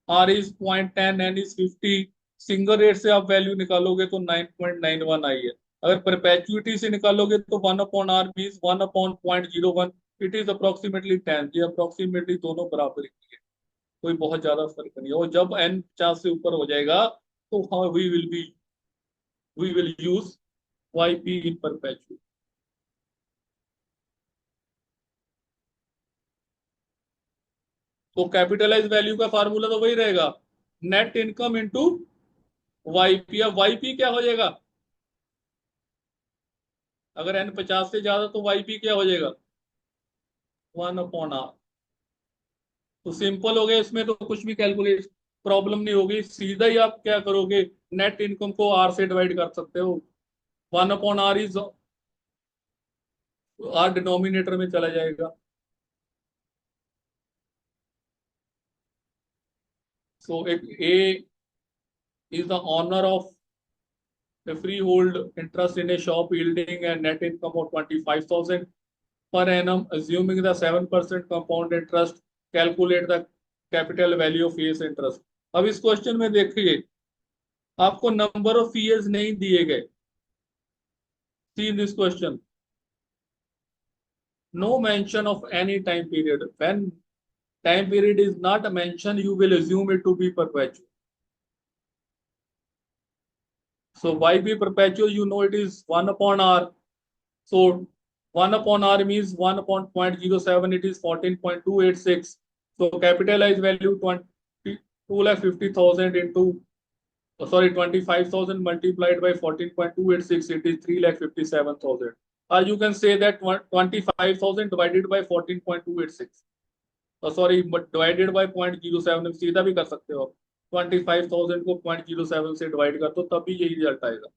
Speaker 1: r is 0.10, n is 50. Single rate से आप वैल्यू निकालोगे तो 9.91 आई है. अगर परपेचुइटी से निकालोगे तो 1/r means 1/0.01. It is approximately 10. ये अप्रोक्सीमेटली दोनों बराबर ही है, कोई बहुत ज्यादा फर्क नहीं है. और जब n 50 से ऊपर हो जाएगा, तो हाँ we will use yp in perpetuity. तो कैपिटलाइज वैल्यू का फार्मूला तो वही रहेगा, नेट इनकम इनटू वाईपी. अब वाईपी क्या हो जाएगा? अगर n 50 से ज्यादा तो वाईपी क्या हो जाएगा? 1/r. तो सिंपल हो गया, इसमें तो कुछ भी कैलकुलेट प्रॉब्लम नहीं होगी। सीधा ही आप क्या करोगे, नेट इनकम को आर से डिवाइड कर सकते हो। 1/r इज आर डिनोमिनेटर में चला जाएगा। So if A is the owner of a freehold interest in a shop yielding a net income of 25,000 per annum, assuming the 7% compound interest, calculate the capital value of years interest। अब इस question में देखिए, आपको number of years नहीं दिए गए। See in this question, no mention of any time period। when time period is not mentioned, you will assume it to be perpetual। so why be perpetual? You know it is 1/r। so 1/r means 1/0.07, it is 14.286। so capitalized value 2,50,000 into, sorry, 25,000 multiplied by 14.286, it is 3,57,000। or you can say that 25,000 divided by 14.286, sorry divided by 0.07, सीधा भी कर सकते हो। 25,000 को 0.07 से divide कर दो, तब भी यही रिजल्ट आएगा।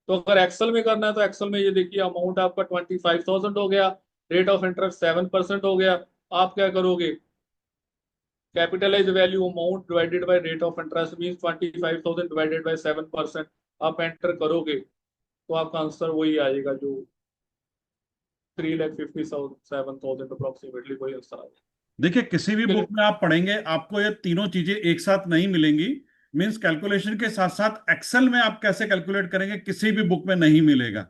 Speaker 1: तो अगर एक्सेल में करना है तो एक्सेल में ये देखिए, अमाउंट आपका 25,000 हो गया, रेट ऑफ इंटरेस्ट 7% हो गया। आप क्या करोगे, capitalize value amount divided by rate of interest means 25,000 divided by 7%। आप एंटर करोगे तो आपका आंसर वही आएगा, जो 3,57,000 अप्रोक्सीमेटली वही आंसर आएगा।
Speaker 3: देखिए, किसी भी बुक में आप पढ़ेंगे आपको ये तीनों चीजें एक साथ नहीं मिलेंगी। मींस कैलकुलेशन के साथ साथ एक्सेल में आप कैसे कैलकुलेट करेंगे किसी भी बुक में नहीं मिलेगा।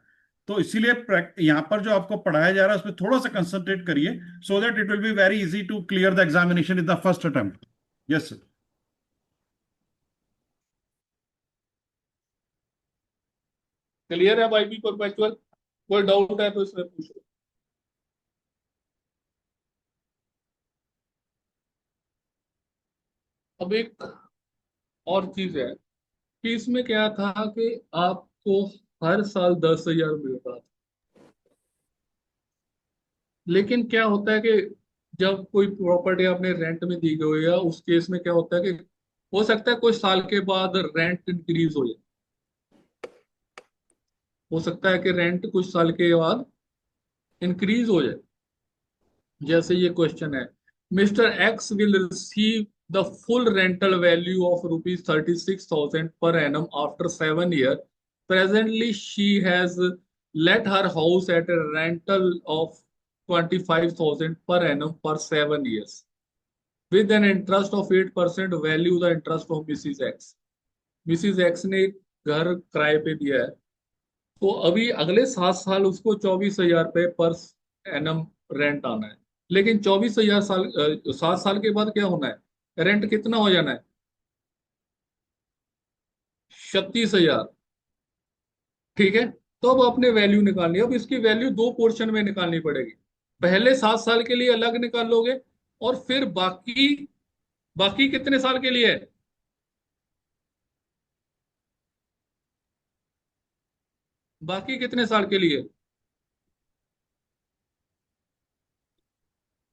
Speaker 3: तो इसीलिए यहाँ पर जो आपको पढ़ाया जा रहा है उसमें थोड़ा सा कंसंट्रेट करिए, so that it will be very easy to clear the examination in the first attempt. Yes sir.
Speaker 1: Clear है भाई, भी परपेचुअल? कोई डाउट है तो इसमें पूछो। अब एक और चीज है कि इसमें क्या था कि आपको हर साल 10,000 मिल रहा था, लेकिन क्या होता है कि जब कोई प्रॉपर्टी आपने रेंट में दी गई है, उस केस में क्या होता है कि हो सकता है कुछ साल के बाद रेंट इंक्रीज हो जाए। हो सकता है कि रेंट कुछ साल के बाद इंक्रीज हो जाए। जैसे ये क्वेश्चन है, mister x will receive the full rental value of ₹36,000 per annum after 7 years। Presently she has let her house at a rental of 25,000 per annum for 7 years with an interest of 8%। value the interest of Mrs. X। Mrs. X ने घर किराए पे दिया है, तो अभी अगले 7 साल उसको 24,000 रुपये पर एनम रेंट आना है। लेकिन 24,000 साल 7 साल के बाद क्या होना है, रेंट कितना हो जाना है, 36,000। ठीक है, तो अब अपने वैल्यू निकालनी है। अब इसकी वैल्यू दो पोर्शन में निकालनी पड़ेगी। पहले 7 साल के लिए अलग निकालोगे, और फिर बाकी बाकी कितने साल के लिए है, बाकी कितने साल के लिए।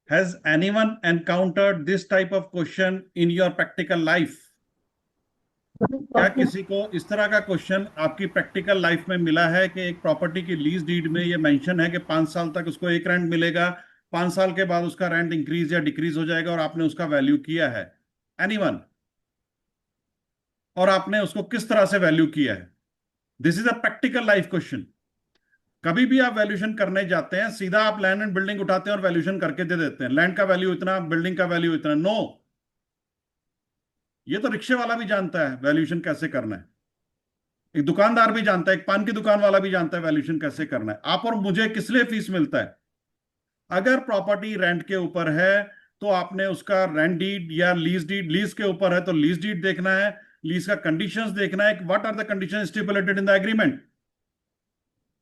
Speaker 3: Has anyone encountered this type of question in your practical life? क्या किसी को इस तरह का क्वेश्चन आपकी प्रैक्टिकल लाइफ में मिला है कि एक प्रॉपर्टी की लीज डीड में ये मेंशन है कि 5 साल तक उसको एक रेंट मिलेगा, 5 साल के बाद उसका रेंट इंक्रीज या डिक्रीज हो जाएगा, और आपने उसका वैल्यू किया है? एनीवन? और आपने उसको किस तरह से वैल्यू किया है? This is a practical life question. कभी भी आप वैल्यूएशन करने जाते हैं, सीधा आप लैंड एंड बिल्डिंग उठाते हैं और वैल्यूएशन करके दे देते हैं, लैंड का वैल्यू इतना, बिल्डिंग का वैल्यू इतना। नो, ये तो रिक्शे वाला भी जानता है वैल्यूएशन कैसे करना है, एक दुकानदार भी जानता है, एक पान की दुकान वाला भी जानता है वैल्यूएशन कैसे करना है। आप और मुझे किस लिए फीस मिलता है? अगर प्रॉपर्टी रेंट के ऊपर है तो आपने उसका रेंट डीड या लीज डीड, लीज के ऊपर है तो लीज डीड देखना है, लीज का कंडीशंस देखना है, what are the conditions stipulated in the agreement.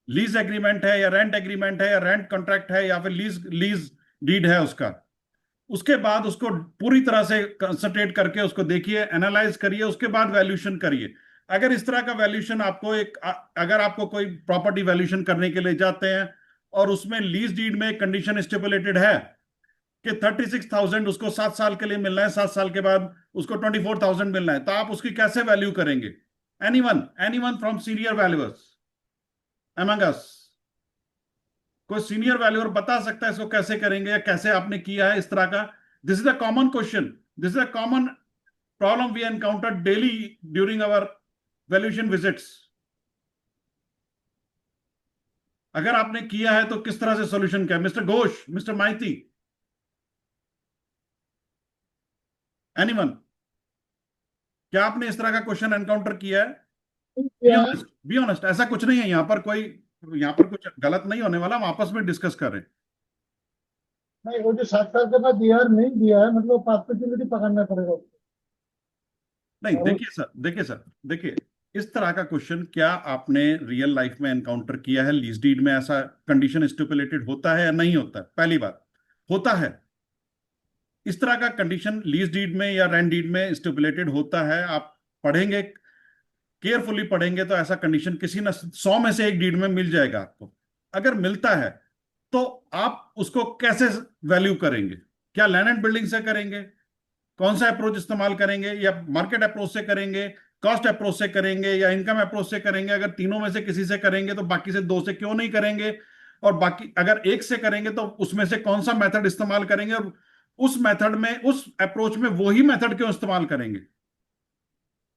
Speaker 3: Lease agreement है या रेंट एग्रीमेंट है या रेंट कॉन्ट्रैक्ट है या फिर लीज लीज डीड है उसका। उसके बाद उसको पूरी तरह से कंसंट्रेट करके उसको देखिए, एनालाइज करिए, उसके बाद वैल्यूएशन करिए। अगर इस तरह का वैल्यूएशन आपको अगर आपको कोई प्रॉपर्टी वैल्यूएशन करने के लिए जाते हैं और उसमें लीज डीड में कंडीशन स्टिपुलेटेड है कि 36,000 उसको 7 साल के लिए मिलना है, 7 साल के बाद उसको 24,000 मिलना है, तो आप उसकी कैसे वैल्यू करेंगे? Anyone from senior valuers among us? कोई सीनियर वैल्यूअर बता सकता है इसको कैसे करेंगे या कैसे आपने किया है इस तरह का? This is a common question, this is a common problem we encounter daily during our valuation visits. अगर आपने किया है तो किस तरह से सॉल्यूशन किया? मिस्टर घोष, मिस्टर माइती, एनीवन, क्या आपने इस तरह का क्वेश्चन एनकाउंटर किया है? बी ऑनेस्ट, ऐसा कुछ नहीं है यहाँ पर, कोई यहाँ पर कुछ गलत नहीं होने वाला, हम आपस में डिस्कस कर रहे हैं।
Speaker 6: नहीं, वो जो 7 साल के बाद दिया और नहीं दिया है, मतलब परपेचुइटी पकड़ना पड़ेगा उसको।
Speaker 3: नहीं,
Speaker 6: और
Speaker 3: देखिए इस तरह का क्वेश्चन क्या आपने रियल लाइफ में एनकाउंटर किया है? लीज डीड में ऐसा कंडीशन स्टिपुलेटेड होता है या नहीं होता है? पहली बात, होता है। इस तरह का कंडीशन लीज डीड में या रेंट डीड में स्टिपुलेटेड होता है। आप पढ़ेंगे, केयरफुली पढ़ेंगे तो ऐसा कंडीशन किसी न 100 में से एक डीड में मिल जाएगा आपको। अगर मिलता है तो आप उसको कैसे वैल्यू करेंगे? क्या लैंड एंड बिल्डिंग से करेंगे? कौन सा अप्रोच इस्तेमाल करेंगे? या मार्केट अप्रोच से करेंगे, कॉस्ट अप्रोच से करेंगे, या इनकम अप्रोच से करेंगे? अगर तीनों में से किसी से करेंगे तो बाकी से दो से क्यों नहीं करेंगे? और बाकी अगर एक से करेंगे तो उसमें से कौन सा मेथड इस्तेमाल करेंगे? और उस मेथड में, उस अप्रोच में वही मेथड क्यों इस्तेमाल करेंगे?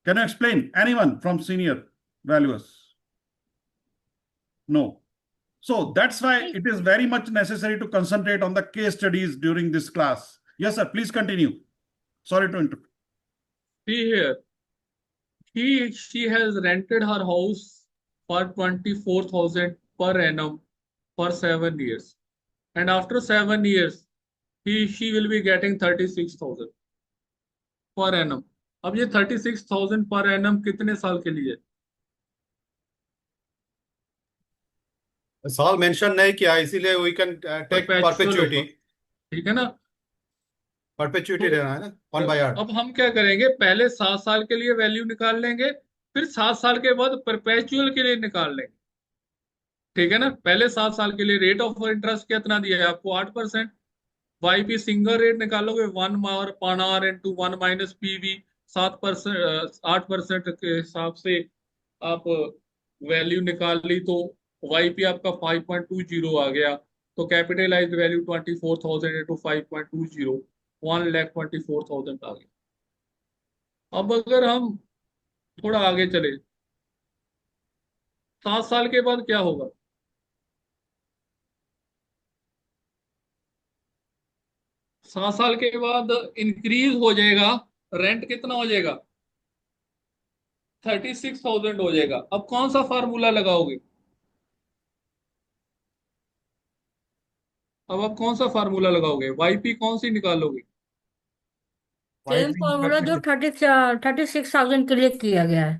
Speaker 3: Can you explain, anyone from senior valuers? No. So that's why it is very much necessary to concentrate on the case studies during this class. Yes, sir. Please continue. Sorry to interrupt.
Speaker 1: See here, she has rented her house for 24,000 per annum for 7 years, and after 7 years, she will be getting 36,000 per annum. अब ये 36,000 per annum कितने साल के लिए?
Speaker 2: साल mention नहीं किया, इसीलिए we can take
Speaker 1: perpetual
Speaker 2: perpetuity.
Speaker 1: होगा, ठीक है ना?
Speaker 2: परपेचुइटी
Speaker 1: तो
Speaker 2: रहना है ना, 1/r।
Speaker 1: अब हम क्या करेंगे, पहले 7 साल के लिए वैल्यू निकाल लेंगे, फिर 7 साल के बाद परपेचुअल के लिए निकाल लेंगे, ठीक है ना? पहले 7 साल के लिए रेट ऑफ इंटरेस्ट कितना दिया है आपको? 8%। वाईपी सिंगल रेट निकालोगे 1/r इंटू 1 - पीवी, 7%, 8% के हिसाब से आप वैल्यू निकाल ली, तो वाईपी आपका 5.20 आ गया। तो कैपिटलाइज्ड वैल्यू 24,000 इंटू 5.20, 1,24,000 आ गया। अब अगर हम थोड़ा आगे चले, 7 साल के बाद क्या होगा? 7 साल के बाद इंक्रीज हो जाएगा, रेंट कितना हो जाएगा? 36,000 हो जाएगा। अब कौन सा फार्मूला लगाओगे? अब आप कौन सा फार्मूला लगाओगे? वाईपी कौन सी निकालोगे?
Speaker 5: सेम फॉर्मूला जो 36,000 के लिए किया गया है।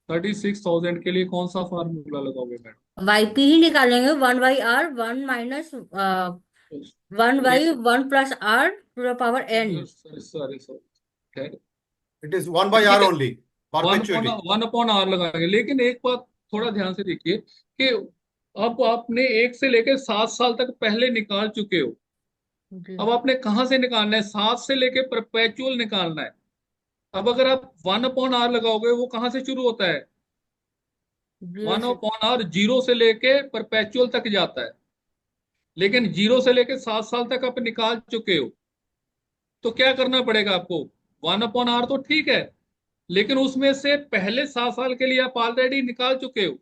Speaker 1: 36,000 के लिए कौन सा फार्मूला लगाओगे मैडम?
Speaker 5: वाईपी ही निकालेंगे, 1/r, 1 minus 1/1 + r to the power n।
Speaker 1: Sorry sorry,
Speaker 2: it is 1/r only, perpetuity.
Speaker 1: 1/r लगाएंगे। लेकिन एक बात थोड़ा ध्यान से देखिए कि अब आपने 1 से लेकर 7 साल तक पहले निकाल चुके हो।
Speaker 5: जी
Speaker 1: अब आपने कहाँ से निकालना है? 7 से लेके परपेचुअल निकालना है। अब अगर आप 1/r लगाओगे, वो कहाँ से शुरू होता है?
Speaker 5: जीरो
Speaker 1: वन
Speaker 5: से।
Speaker 1: अपॉन आर 0 से लेके परपेचुअल तक जाता है, लेकिन 0 से लेके 7 साल तक आप निकाल चुके हो। तो क्या करना पड़ेगा आपको? 1/r तो ठीक है, लेकिन उसमें से पहले 7 साल के लिए आप ऑलरेडी निकाल चुके हो।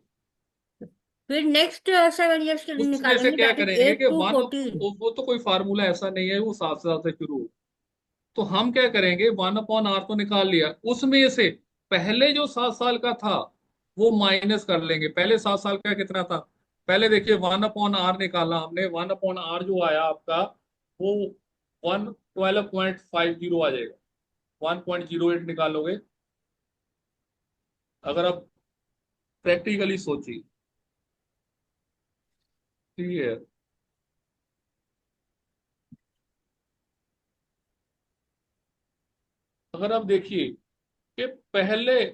Speaker 5: फिर नेक्स्ट 7 इयर्स के लिए
Speaker 1: उसमें से
Speaker 5: निकालेंगे,
Speaker 1: क्या
Speaker 5: दैट इज
Speaker 1: करेंगे
Speaker 5: 8
Speaker 1: कि
Speaker 5: टू
Speaker 1: वन,
Speaker 5: 14।
Speaker 1: वो तो कोई फार्मूला ऐसा नहीं है वो 7 साल से शुरू हो। तो हम क्या करेंगे, 1/r तो निकाल लिया, उसमें से पहले जो 7 साल का था वो माइनस कर लेंगे। पहले 7 साल का कितना था? पहले देखिए, 1/r निकाला हमने, 1/r जो आया आपका वो 112.50 आ जाएगा। 1.08 निकालोगे, अगर आप प्रैक्टिकली सोचिए, ठीक है? अगर आप देखिए कि पहले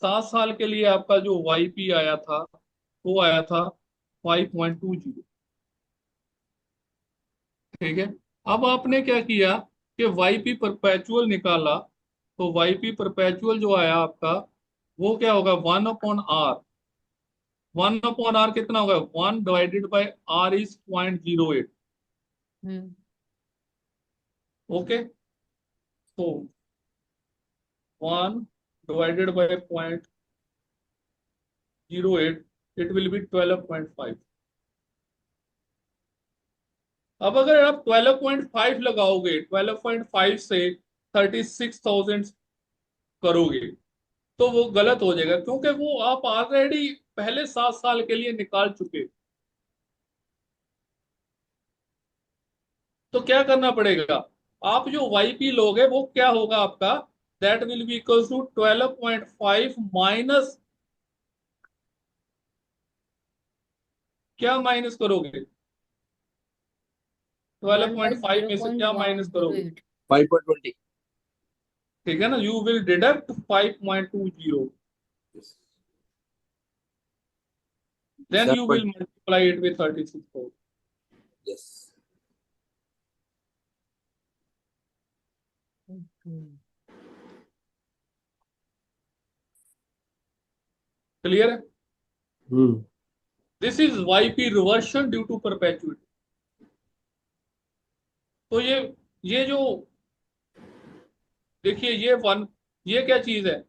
Speaker 1: 7 साल के लिए आपका जो वाईपी आया था वो आया था 5.20, ठीक है? अब आपने क्या किया कि वाईपी परपेचुअल निकाला, तो वाईपी परपेचुअल जो आया आपका वो क्या होगा, 1/r। 1/r कितना होगा, 1/r इज 0.08।
Speaker 5: हम्म
Speaker 1: ओके, तो 1/0.08, इट विल बी 12.5। अब अगर आप 12.5 लगाओगे, 12.5 से 36,000 करोगे, तो वो गलत हो जाएगा, क्योंकि वो आप ऑलरेडी पहले 7 साल के लिए निकाल चुके। तो क्या करना पड़ेगा, आप जो वाईपी लोगे वो क्या होगा आपका, that will be equal to 12.5 minus, क्या माइनस करोगे,
Speaker 5: वन बाई
Speaker 1: 12.5
Speaker 5: जीरो
Speaker 1: में से
Speaker 5: पॉइंट
Speaker 1: क्या
Speaker 5: वन
Speaker 1: माइनस
Speaker 5: जीरो
Speaker 1: करोगे,
Speaker 5: एट
Speaker 7: 5.20.
Speaker 1: ठीक है ना, you will deduct 5.20, then you will
Speaker 7: 7.
Speaker 1: Multiply it with 36।
Speaker 7: Yes.
Speaker 1: Clear है,
Speaker 7: Hmm.
Speaker 1: This is YP reversion due to perpetuity. तो ये जो देखिए ये क्या चीज है,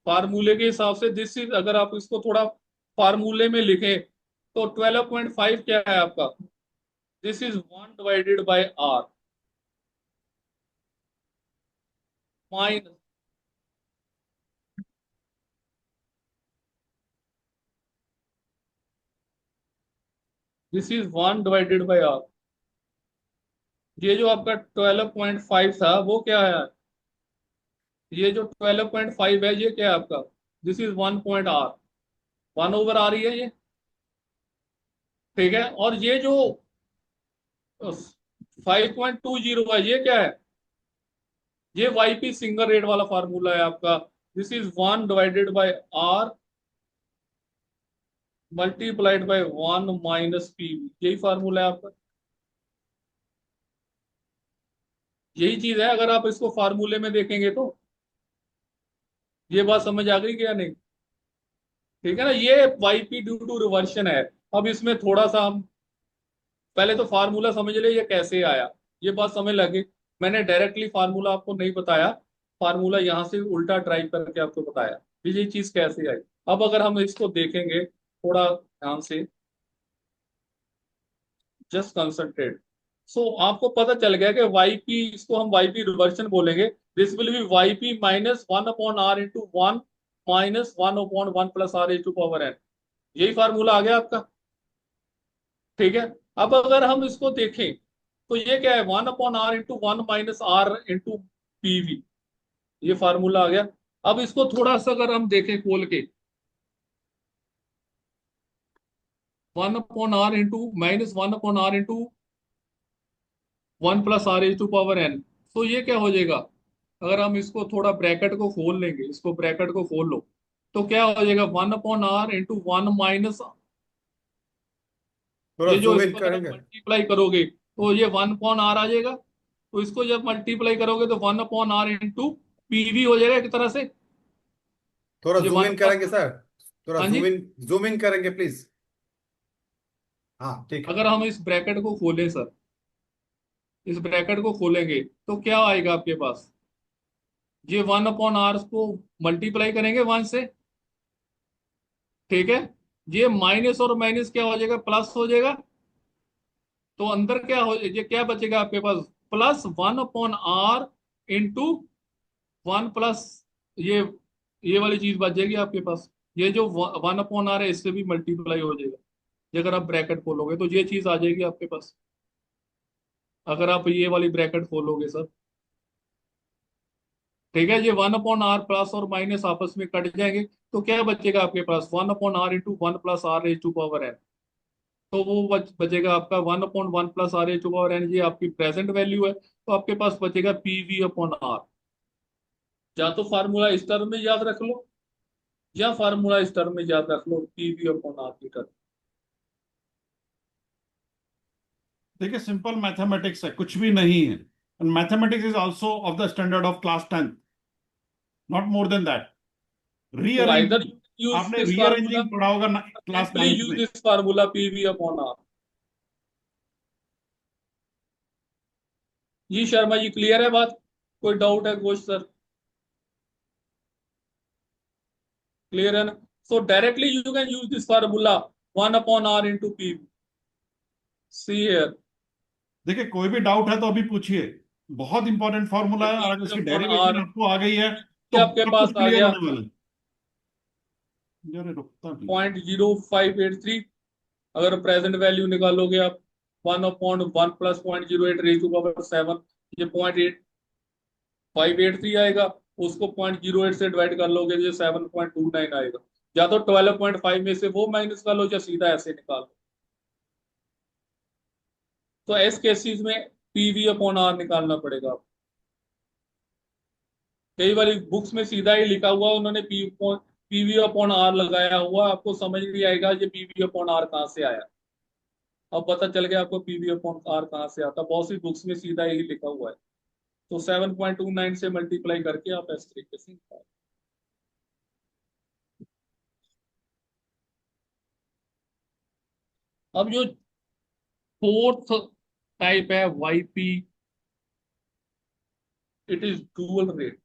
Speaker 1: फार्मूले के हिसाब से दिस इज, अगर आप इसको थोड़ा फार्मूले में लिखें तो 12.5 क्या है आपका, this is 1/r minus, this is 1/r। ये जो आपका 12.5 था वो क्या है, ये जो 12.5 है ये क्या है आपका, दिस इज 1.r, 1/r ही है ये, ठीक है। और ये जो 5.20 है ये क्या है, ये वाईपी सिंगल रेट वाला फार्मूला है आपका, this is 1/r multiplied by 1 minus PV, यही फार्मूला है आपका, यही चीज है। अगर आप इसको फार्मूले में देखेंगे तो ये बात समझ आ गई क्या नहीं, ठीक है ना, ये वाईपी ड्यू टू रिवर्शन है। अब इसमें थोड़ा सा हम पहले तो फार्मूला समझ ले, ये कैसे आया, ये बात समझ लगे। मैंने डायरेक्टली फार्मूला आपको नहीं बताया, फार्मूला यहाँ से उल्टा ड्राइव करके आपको बताया कि ये चीज कैसे आई। अब अगर हम इसको देखेंगे थोड़ा ध्यान से, जस्ट कंसंट्रेट, सो आपको पता चल गया कि वाईपी, इसको हम वाईपी रिवर्शन बोलेंगे, this will be YP minus 1/r into 1 minus 1/1 plus r to power n, यही फार्मूला आ गया आपका, ठीक है। अब अगर हम इसको देखें तो ये क्या है, 1/r into 1 minus r into PV, ये फार्मूला आ गया। अब इसको थोड़ा सा अगर हम देखें खोल के, 1/r into minus 1/r into 1 plus r to power n, तो ये क्या हो जाएगा, अगर हम इसको थोड़ा ब्रैकेट को खोल लेंगे, इसको ब्रैकेट को खोल लो, तो क्या हो जाएगा, 1/r इंटू 1 माइनस,
Speaker 2: थोड़ा
Speaker 1: ये जो
Speaker 2: जूम इन
Speaker 1: इसको अगर आप
Speaker 2: करेंगे,
Speaker 1: मल्टीप्लाई करोगे तो ये 1/r आ जाएगा, तो इसको जब मल्टीप्लाई करोगे तो 1/r इंटू पीवी हो जाएगा एक तरह से,
Speaker 2: थोड़ा
Speaker 1: ये
Speaker 2: जूम
Speaker 1: वन
Speaker 2: इन
Speaker 1: प्लस,
Speaker 2: करेंगे सर, थोड़ा
Speaker 1: हाँ जी।
Speaker 2: जूम इन करेंगे प्लीज। हाँ ठीक है।
Speaker 1: अगर हम इस ब्रैकेट को खोलें सर, इस ब्रैकेट को खोलेंगे तो क्या आएगा आपके पास, ये 1/r को मल्टीप्लाई करेंगे 1 से, ठीक है, ये माइनस और माइनस क्या हो जाएगा, प्लस हो जाएगा, तो अंदर क्या हो, ये क्या बचेगा आपके पास, प्लस 1/r इंटू 1 प्लस, ये ये वाली चीज बच जाएगी आपके पास, ये जो 1/r है इससे भी मल्टीप्लाई हो जाएगा, ये अगर आप ब्रैकेट खोलोगे तो ये चीज आ जाएगी आपके पास, अगर आप ये वाली ब्रैकेट खोलोगे सर, ठीक है। ये 1/r प्लस और माइनस आपस में कट जाएंगे, तो क्या बचेगा आपके पास, 1/r into 1 plus r to power n, तो वो बचेगा आपका 1/1 plus r to power n, ये आपकी प्रेजेंट वैल्यू है, तो आपके पास बचेगा पीवी अपॉन आर। या तो फार्मूला इस टर्म में याद रख लो, या फार्मूला इस टर्म में याद रख लो, पीवी अपॉन आर की टर्म।
Speaker 3: देखिए सिंपल मैथमेटिक्स है, कुछ भी नहीं है। And mathematics is also of the standard of class 10th, not more than that.
Speaker 1: So either
Speaker 3: rearranging,
Speaker 1: you use
Speaker 3: आपने
Speaker 1: this formula
Speaker 3: रीअरेंजिंग पढ़ा होगा
Speaker 1: or
Speaker 3: class
Speaker 1: simply
Speaker 3: 9th
Speaker 1: use
Speaker 3: में।
Speaker 1: this formula PV upon R. जी Sharma ji, clear है बात? कोई doubt है Ghosh sir? Clear है ना? So directly you can use this formula 1 upon R into PV. See here.
Speaker 3: देखिए कोई भी डाउट है तो अभी पूछिए, बहुत इंपॉर्टेंट फॉर्मूला है, और अगर
Speaker 1: PV
Speaker 3: इसकी
Speaker 1: upon
Speaker 3: डेरिवेशन
Speaker 1: R
Speaker 3: आपको आ गई है
Speaker 1: ये
Speaker 3: तो
Speaker 1: आपके
Speaker 3: सब
Speaker 1: पास
Speaker 3: कुछ
Speaker 1: आ
Speaker 3: क्लियर
Speaker 1: गया
Speaker 3: होने वाला है। यार ये रुकता भी।
Speaker 1: 0.0583। अगर प्रेजेंट वैल्यू निकालोगे आप 1/1 प्लस 0.08 रेज टू पावर 7, ये 0.8583 आएगा। उसको 0.08 से डिवाइड कर लोगे तो 7.29 आएगा। या तो 12.5 में से वो माइनस कर लो या सीधा ऐसे निकाल लो। तो ऐसे केसेस में पीवी अपॉन आर निकालना पड़ेगा आपको। कई बार बुक्स में सीधा ही लिखा हुआ, उन्होंने पीवी अपॉन आर लगाया हुआ, आपको समझ नहीं आएगा ये पीवी अपॉन आर कहाँ से आया। अब पता चल गया आपको पीवी अपॉन आर कहाँ से आता। बहुत सी बुक्स में सीधा ही लिखा हुआ है। तो 7.29 से मल्टीप्लाई करके आप इस तरीके से निकाल। अब जो फोर्थ टाइप है YP, it is dual rate.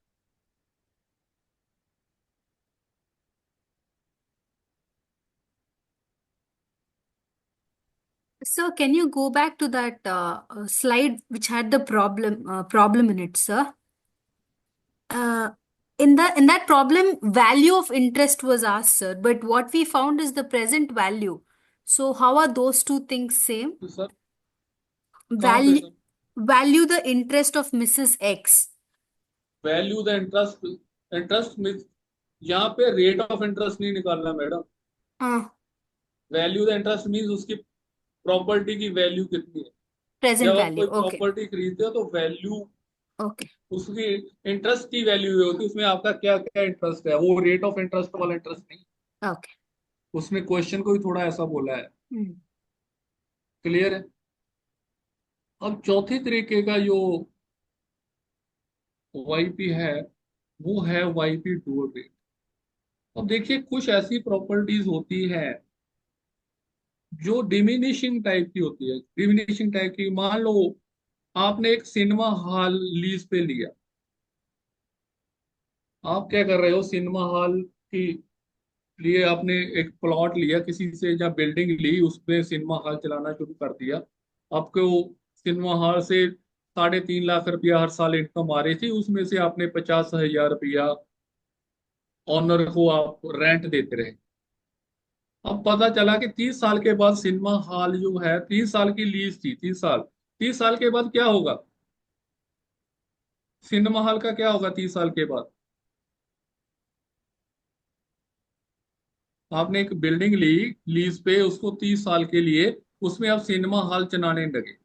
Speaker 5: Sir, can you go back to that slide which had the problem in it, sir? Uh, in that problem, value of interest was asked, sir, but what we found is the present value. So how are those two things same?
Speaker 1: तो sir कहाँ पे
Speaker 5: Value
Speaker 1: sir?
Speaker 5: value the interest of Mrs. X.
Speaker 1: Value the interest, interest में यहाँ पे rate of interest नहीं निकालना madam.
Speaker 5: Uh,
Speaker 1: value the interest means उसकी property की वैल्यू कितनी है।
Speaker 5: Present
Speaker 1: जब आप
Speaker 5: value.
Speaker 1: कोई
Speaker 5: Okay.
Speaker 1: प्रॉपर्टी खरीदते हो तो वैल्यू
Speaker 5: Okay.
Speaker 1: उसकी इंटरेस्ट की वैल्यू होती है, उसमें आपका क्या क्या इंटरेस्ट है, वो रेट ऑफ इंटरेस्ट वाला इंटरेस्ट नहीं।
Speaker 5: Okay.
Speaker 1: उसने क्वेश्चन को भी थोड़ा ऐसा बोला है।
Speaker 5: Hmm.
Speaker 1: क्लियर है? अब चौथी तरीके का जो वाईपी है वो है वाईपी डुअल रेट। अब देखिए कुछ ऐसी प्रॉपर्टीज होती है जो डिमिनिशिंग टाइप की होती है। डिमिनिशिंग टाइप की, मान लो आपने एक सिनेमा हॉल लीज पे लिया। आप क्या कर रहे हो, सिनेमा हॉल की लिए आपने एक प्लॉट लिया किसी से या बिल्डिंग ली, उसमें सिनेमा हॉल चलाना शुरू कर दिया। आपको सिनेमा हॉल से 3.5 लाख रुपया हर साल इनकम आ रही थी, उसमें से आपने 50,000 रुपया ऑनर को आप रेंट देते रहे। अब पता चला कि 30 साल के बाद सिनेमा हॉल जो है, 30 साल की लीज थी, 30 साल, 30 साल के बाद क्या होगा, सिनेमा हॉल का क्या होगा 30 साल के बाद? आपने एक बिल्डिंग ली लीज पे, उसको 30 साल के लिए, उसमें आप सिनेमा हॉल चलाने लगे,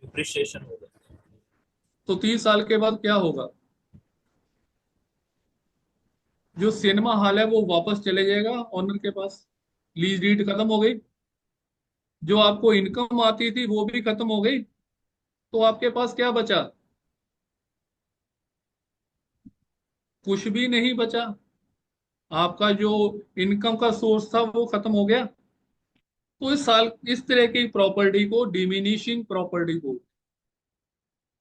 Speaker 4: डिप्रिशिएशन होगा।
Speaker 1: तो 30 साल के बाद क्या होगा? जो सिनेमा हॉल है वो वापस चले जाएगा ऑनर के पास, लीज डीड खत्म हो गई, जो आपको इनकम आती थी वो भी खत्म हो गई, तो आपके पास क्या बचा? कुछ भी नहीं बचा। आपका जो इनकम का सोर्स था वो खत्म हो गया। तो इस तरह की प्रॉपर्टी को डिमिनिशिंग प्रॉपर्टी को,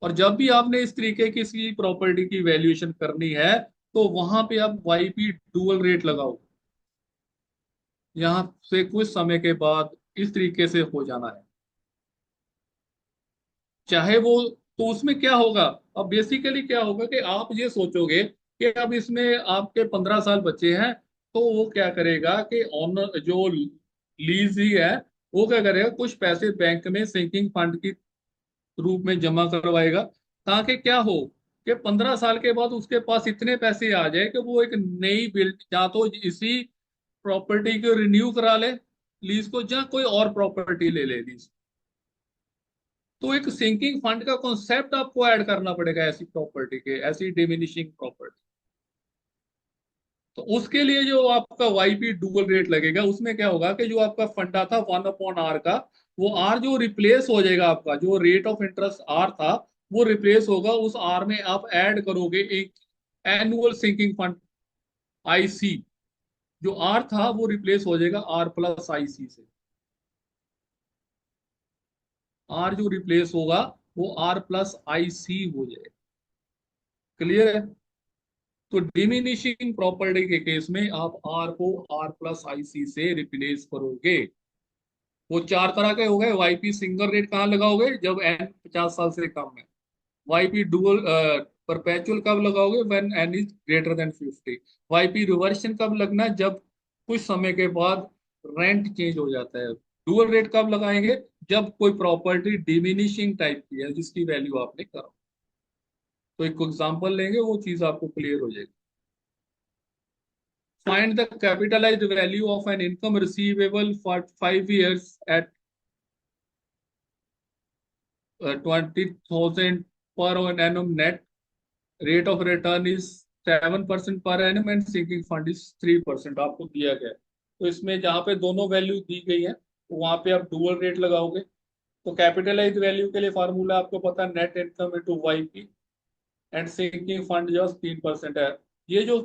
Speaker 1: और जब भी आपने इस तरीके की किसी प्रॉपर्टी की वैल्यूएशन करनी है तो वहां पे आप वाईपी डुअल रेट लगाओ। यहां से कुछ समय के बाद इस तरीके से हो जाना है, चाहे वो, तो उसमें क्या होगा? अब बेसिकली क्या होगा कि आप ये सोचोगे कि अब इसमें आपके 15 साल बचे हैं, तो वो क्या करेगा कि ऑनर जो लीज ही है वो क्या करेगा, कुछ पैसे बैंक में सिंकिंग फंड की रूप में जमा करवाएगा, ताकि क्या हो कि 15 साल के बाद उसके पास इतने पैसे आ जाए कि वो एक नई बिल्ड, या तो इसी प्रॉपर्टी को रिन्यू करा ले लीज को, या कोई और प्रॉपर्टी ले ले लीज। तो एक सिंकिंग फंड का कॉन्सेप्ट आपको ऐड करना पड़ेगा ऐसी प्रॉपर्टी के, ऐसी डिमिनिशिंग प्रॉपर्टी। तो उसके लिए जो आपका वाईपी डुअल रेट लगेगा, उसमें क्या होगा कि जो आपका फंडा था 1/r का, वो आर जो रिप्लेस हो जाएगा, आपका जो रेट ऑफ इंटरेस्ट आर था वो रिप्लेस होगा, उस आर में आप ऐड करोगे एक एनुअल सिंकिंग फंड आईसी। जो आर था वो रिप्लेस हो जाएगा आर प्लस आईसी से। आर जो रिप्लेस होगा वो आर प्लस आईसी हो जाएगा। क्लियर है? तो डिमिनिशिंग प्रॉपर्टी के केस में आप आर को आर प्लस आईसी से रिप्लेस करोगे। वो चार तरह के हो गए। वाईपी सिंगल रेट कहाँ लगाओगे? जब एन 50 साल से कम है। वाईपी डुअल परपेचुअल कब लगाओगे? When an is greater than 50। YP reversion कब लगना? जब कुछ समय के बाद रेंट चेंज हो जाता है। डुअल रेट कब लगाएंगे? जब कोई प्रॉपर्टी डिमिनिशिंग टाइप की है, जिसकी वैल्यू आपने करो। तो एक एग्जांपल लेंगे, वो चीज आपको क्लियर हो जाएगी। Find the capitalized value of an income receivable for 5 years at 20,000 per annum net. Rate of return is 7% per annum and sinking fund is 3%। आपको दिया गया है। तो इसमें जहां पे दोनों वैल्यू दी गई है, तो वहां पे आप डुअल रेट लगाओगे। तो कैपिटलाइज वैल्यू के लिए फार्मूला आपको पता है, net income into YP, and sinking fund जो 3% है। ये जो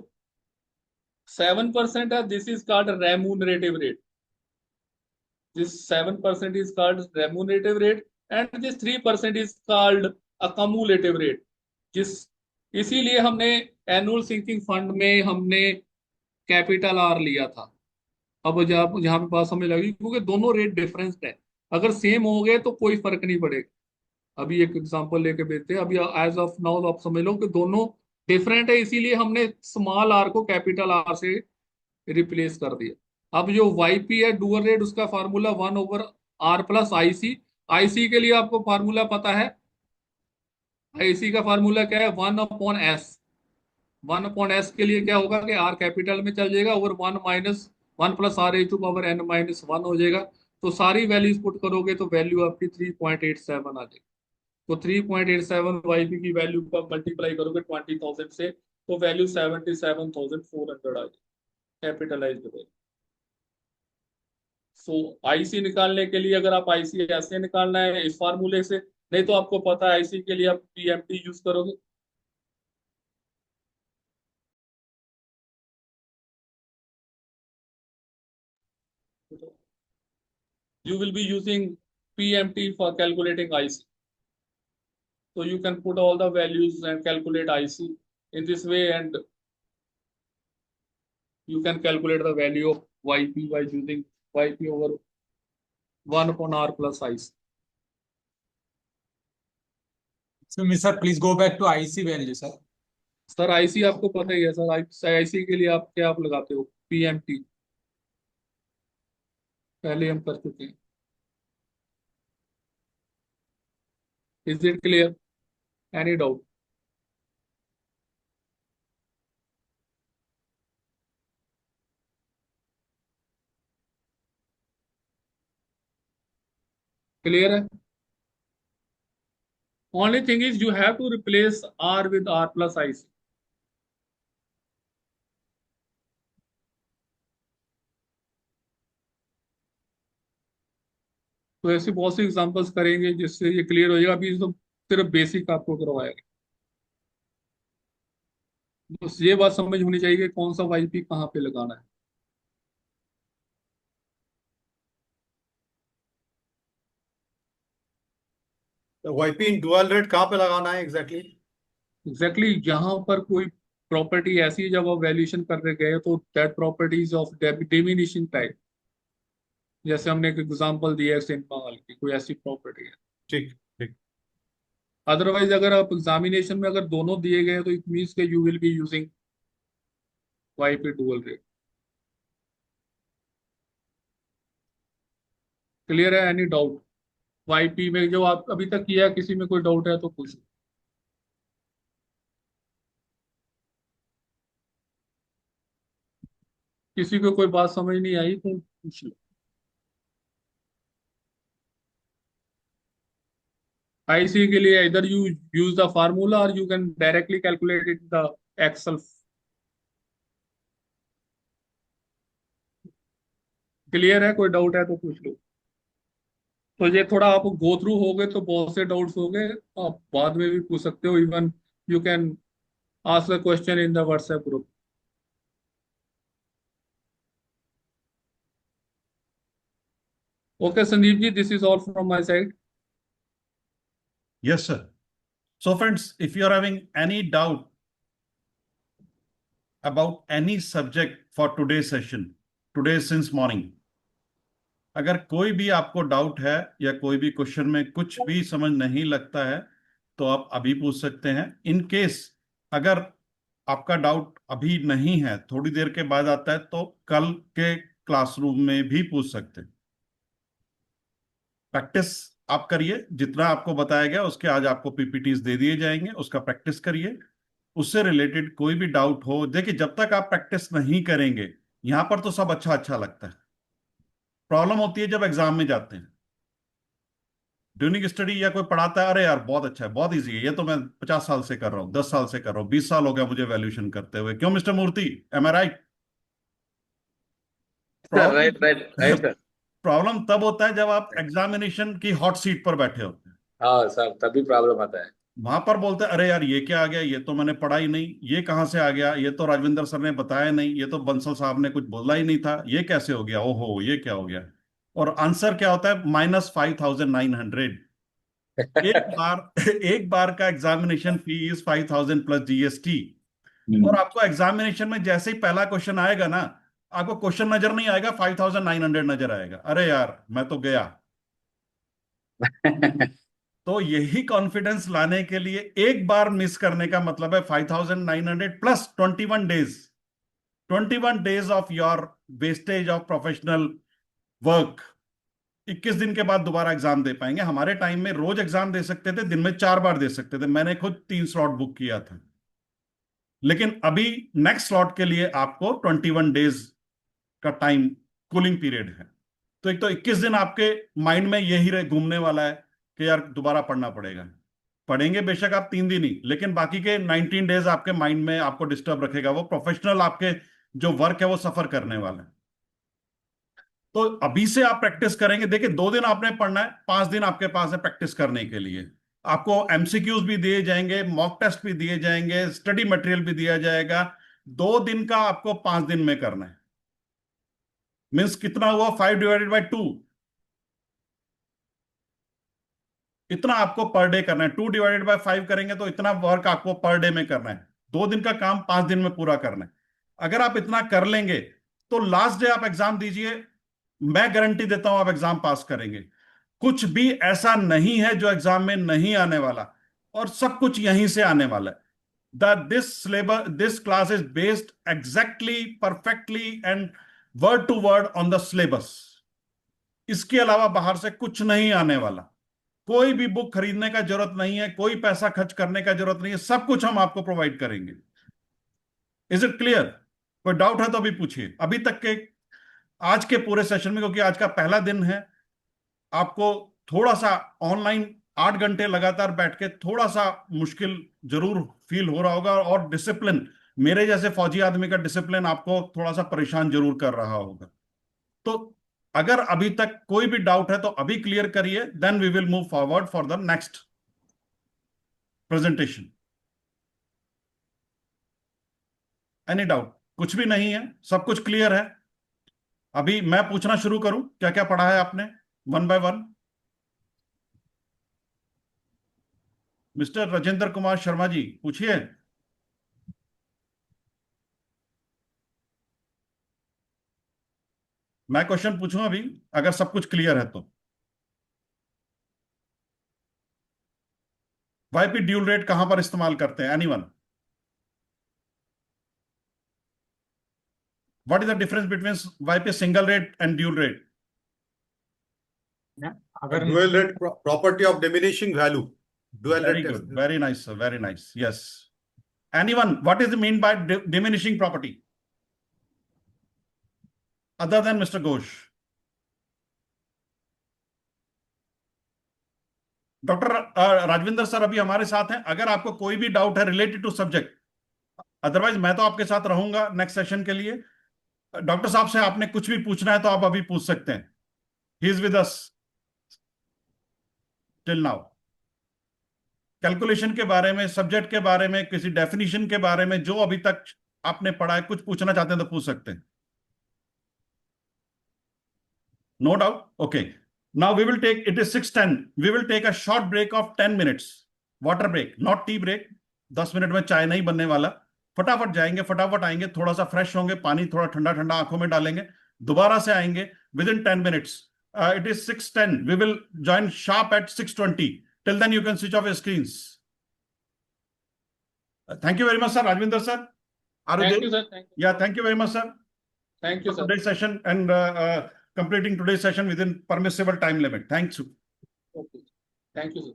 Speaker 1: 7% है, this is called remunerative rate. This 7% is called remunerative rate and this 3% is called accumulative rate। जिस इसीलिए हमने एनुअल सिंकिंग फंड में हमने कैपिटल आर लिया था। अब जहाँ जहाँ पे बात समझ लगी, क्योंकि दोनों रेट डिफरेंस है। अगर सेम हो गए तो कोई फर्क नहीं पड़ेगा। अभी एक एग्जांपल लेके देखते हैं। अभी एज ऑफ नाउ आप समझ लो कि दोनों डिफरेंट है, इसीलिए हमने स्मॉल आर को कैपिटल आर से रिप्लेस कर दिया। अब जो वाईपी है डुअल रेट, उसका formula 1/r plus IC. IC के लिए आपको फार्मूला पता है। आईसी का फार्मूला क्या है? 1/s। 1/s के लिए क्या होगा कि आर कैपिटल में चल जाएगा, और 1 - 1 + r⁴ हो जाएगा। तो सारी वैल्यूज पुट करोगे तो वैल्यू आपकी 3.87 आ जाएगी। तो 3.87 वाईपी की वैल्यू का मल्टीप्लाई करोगे 20,000 से, तो वैल्यू 77,400 आ जाएगी कैपिटलाइज्ड। सो आईसी निकालने के लिए, अगर आप आईसी ऐसे निकालना है इस फार्मूले से, नहीं तो आपको पता है आईसी के लिए आप पीएमटी यूज करोगे। You will be using PMT for calculating IC. So you can put all the values and calculate IC in this way, and you can calculate the value of YP by using YP over 1/r plus IC.
Speaker 8: So, sir, please go back to IC value, sir.
Speaker 1: Sir IC आपको पता ही है sir. IC के लिए आप क्या आप लगाते हो? पीएमटी पहले हम कर चुके हैं। Is it clear? Any doubt? Clear है? Only thing is you have to replace R with R plus IC. तो ऐसी बहुत सी एग्जांपल्स करेंगे जिससे ये क्लियर हो जाएगा। अभी तो सिर्फ बेसिक आपको करवाया गया। बस ये बात समझ होनी चाहिए कि कौन सा वाईपी कहाँ पे लगाना है।
Speaker 2: तो वाईपी इन डुअल रेट कहाँ पे लगाना है एग्जैक्टली?
Speaker 1: एग्जैक्टली यहाँ पर कोई प्रॉपर्टी ऐसी है, जब आप वैल्यूएशन करने गए तो that properties of diminishing type, जैसे हमने एक एग्जांपल दिया है सिनेमा हॉल की, कोई ऐसी प्रॉपर्टी है।
Speaker 2: ठीक ठीक।
Speaker 1: अदरवाइज अगर आप एग्जामिनेशन में अगर दोनों दिए गए तो इट मीन्स के you will be using YP dual rate. Clear है? Any doubt? वाईपी में जो आप अभी तक किया है, किसी में कोई डाउट है तो पूछो। किसी को कोई बात समझ नहीं आई तो पूछ लो। आईसी के लिए इधर यू यूज द फार्मूला और you can directly calculate it the Excel. Clear है? कोई डाउट है तो पूछ लो। तो ये थोड़ा आप गो थ्रू हो गए तो बहुत से डाउट्स हो गए, आप बाद में भी पूछ सकते हो। Even you can ask the question in the WhatsApp group. Okay Sandeep ji, this is all from my side.
Speaker 3: Yes, sir. So, friends, if you are having any doubt about any subject for today's session, today since morning, अगर कोई भी आपको doubt है या कोई भी question में कुछ भी समझ नहीं लगता है तो आप अभी पूछ सकते हैं। इन केस अगर आपका डाउट अभी नहीं है, थोड़ी देर के बाद आता है, तो कल के क्लासरूम में भी पूछ सकते हैं। प्रैक्टिस आप करिए, जितना आपको बताया गया उसके आज आपको पीपीटीज दे दिए जाएंगे, उसका प्रैक्टिस करिए। उससे रिलेटेड कोई भी डाउट हो, देखिए जब तक आप प्रैक्टिस नहीं करेंगे, यहां पर तो सब अच्छा अच्छा लगता है, प्रॉब्लम होती है जब एग्जाम में जाते हैं। ड्यूरिंग स्टडी या कोई पढ़ाता है, अरे यार बहुत अच्छा है, बहुत इजी है, ये तो मैं 50 साल से कर रहा हूँ, 10 साल से कर रहा हूँ, 20 साल हो गया मुझे वैल्यूएशन करते हुए। क्यों mister Murthy, am I right?
Speaker 7: Sir, right, sir.
Speaker 3: Problem तब होता है जब आप एग्जामिनेशन की हॉट सीट पर बैठे होते हैं,
Speaker 7: हाँ सर, तभी प्रॉब्लम आता है।
Speaker 3: वहां पर बोलते हैं अरे यार ये क्या आ गया, ये तो मैंने पढ़ा ही नहीं, ये कहाँ से आ गया, ये तो राजविंदर सर ने बताया नहीं, ये तो बंसल साहब ने कुछ बोला ही नहीं था, ये कैसे हो गया, ओहो ये क्या हो गया। और आंसर क्या होता है? -5,900। एक बार का examination fee is 5,000 plus GST. और आपको एग्जामिनेशन में जैसे ही पहला क्वेश्चन आएगा ना, आपको क्वेश्चन नजर नहीं आएगा, 5,900 नजर आएगा, अरे यार मैं तो गया। तो यही कॉन्फिडेंस लाने के लिए एक बार मिस करने का मतलब है 5,900 plus 21 days, 21 days of your wastage of professional work. 21 दिन के बाद दोबारा एग्जाम दे पाएंगे। हमारे टाइम में रोज एग्जाम दे सकते थे, दिन में 4 बार दे सकते थे, मैंने खुद 3 स्लॉट बुक किया था। लेकिन अभी नेक्स्ट स्लॉट के लिए आपको 21 डेज का टाइम कूलिंग पीरियड है। तो एक तो 21 दिन आपके माइंड में यही घूमने वाला है कि यार दोबारा पढ़ना पड़ेगा। पढ़ेंगे बेशक आप 3 दिन ही, लेकिन बाकी के 19 डेज आपके माइंड में आपको डिस्टर्ब रखेगा, वो प्रोफेशनल आपके जो वर्क है वो सफर करने वाला है। तो अभी से आप प्रैक्टिस करेंगे। देखिए 2 दिन आपने पढ़ना है, 5 दिन आपके पास है प्रैक्टिस करने के लिए। आपको एमसीक्यूज भी दिए जाएंगे, मॉक टेस्ट भी दिए जाएंगे, स्टडी मटेरियल भी दिया जाएगा। 2 दिन का आपको 5 दिन में करना है। मीन्स कितना हुआ? 5/2। इतना आपको पर डे करना है। 2/5 करेंगे तो इतना वर्क आपको पर डे में करना है। 2 दिन का काम 5 दिन में पूरा करना है। अगर आप इतना कर लेंगे तो लास्ट डे आप एग्जाम दीजिए, मैं गारंटी देता हूं आप एग्जाम पास करेंगे। कुछ भी ऐसा नहीं है जो एग्जाम में नहीं आने वाला, और सब कुछ यहीं से आने वाला है। This class is based exactly, perfectly and word to word on the syllabus. इसके अलावा बाहर से कुछ नहीं आने वाला। कोई भी बुक खरीदने का जरूरत नहीं है, कोई पैसा खर्च करने का जरूरत नहीं है, सब कुछ हम आपको प्रोवाइड करेंगे। Is it clear? कोई डाउट है तो अभी पूछिए। अभी तक के आज के पूरे सेशन में, क्योंकि आज का पहला दिन है, आपको थोड़ा सा ऑनलाइन 8 घंटे लगातार बैठ के थोड़ा सा मुश्किल जरूर फील हो रहा होगा, और डिसिप्लिन, मेरे जैसे फौजी आदमी का डिसिप्लिन आपको थोड़ा सा परेशान जरूर कर रहा होगा। तो अगर अभी तक कोई भी डाउट है तो अभी क्लियर करिए, then we will move forward for the next presentation. Any doubt? कुछ भी नहीं है, सब कुछ क्लियर है। अभी मैं पूछना शुरू करूं, क्या क्या पढ़ा है आपने, 1 बाय 1? मिस्टर राजेंद्र कुमार शर्मा जी पूछिए। मैं क्वेश्चन पूछूं अभी, अगर सब कुछ क्लियर है तो। वाईपी ड्यूल रेट कहां पर इस्तेमाल करते हैं? Anyone? What is the difference between YP single rate and dual rate?
Speaker 8: अगर
Speaker 2: Dual rate property of diminishing value. Dual
Speaker 3: Very
Speaker 2: rate.
Speaker 3: good, very nice, sir, very nice. Yes. Anyone, what is the mean by diminishing property? Other than Mr. Ghosh. Doctor Rajvinder sir अभी हमारे साथ हैं। अगर आपको कोई भी doubt है related to subject, otherwise मैं तो आपके साथ रहूंगा नेक्स्ट सेशन के लिए। डॉक्टर साहब से आपने कुछ भी पूछना है तो आप अभी पूछ सकते हैं. He is with us till now. Calculation के बारे में, सब्जेक्ट के बारे में, किसी डेफिनेशन के बारे में जो अभी तक आपने पढ़ा है, कुछ पूछना चाहते हैं तो पूछ सकते हैं. No doubt. Okay. Now we will take, it is 6:10. We will take a short break of 10 minutes. Water break, not tea break. 10 minute में चाय नहीं बनने वाला. फटाफट जाएंगे, फटाफट आएंगे, थोड़ा सा फ्रेश होंगे, पानी थोड़ा ठंडा ठंडा आंखों में डालेंगे, दोबारा से आएंगे with in 10 minutes. It is 6:10. We will join sharp at 6:20. Till then you can switch off your screens. Thank you very much, sir. Rajvinder sir. Are you
Speaker 1: Thank
Speaker 3: there?
Speaker 1: you, sir. Thank you.
Speaker 3: Yeah, thank you very much, sir.
Speaker 1: Thank you, sir.
Speaker 3: Today's session and completing today's session within permissible time limit. Thanks.
Speaker 1: Okay. Thank you, sir.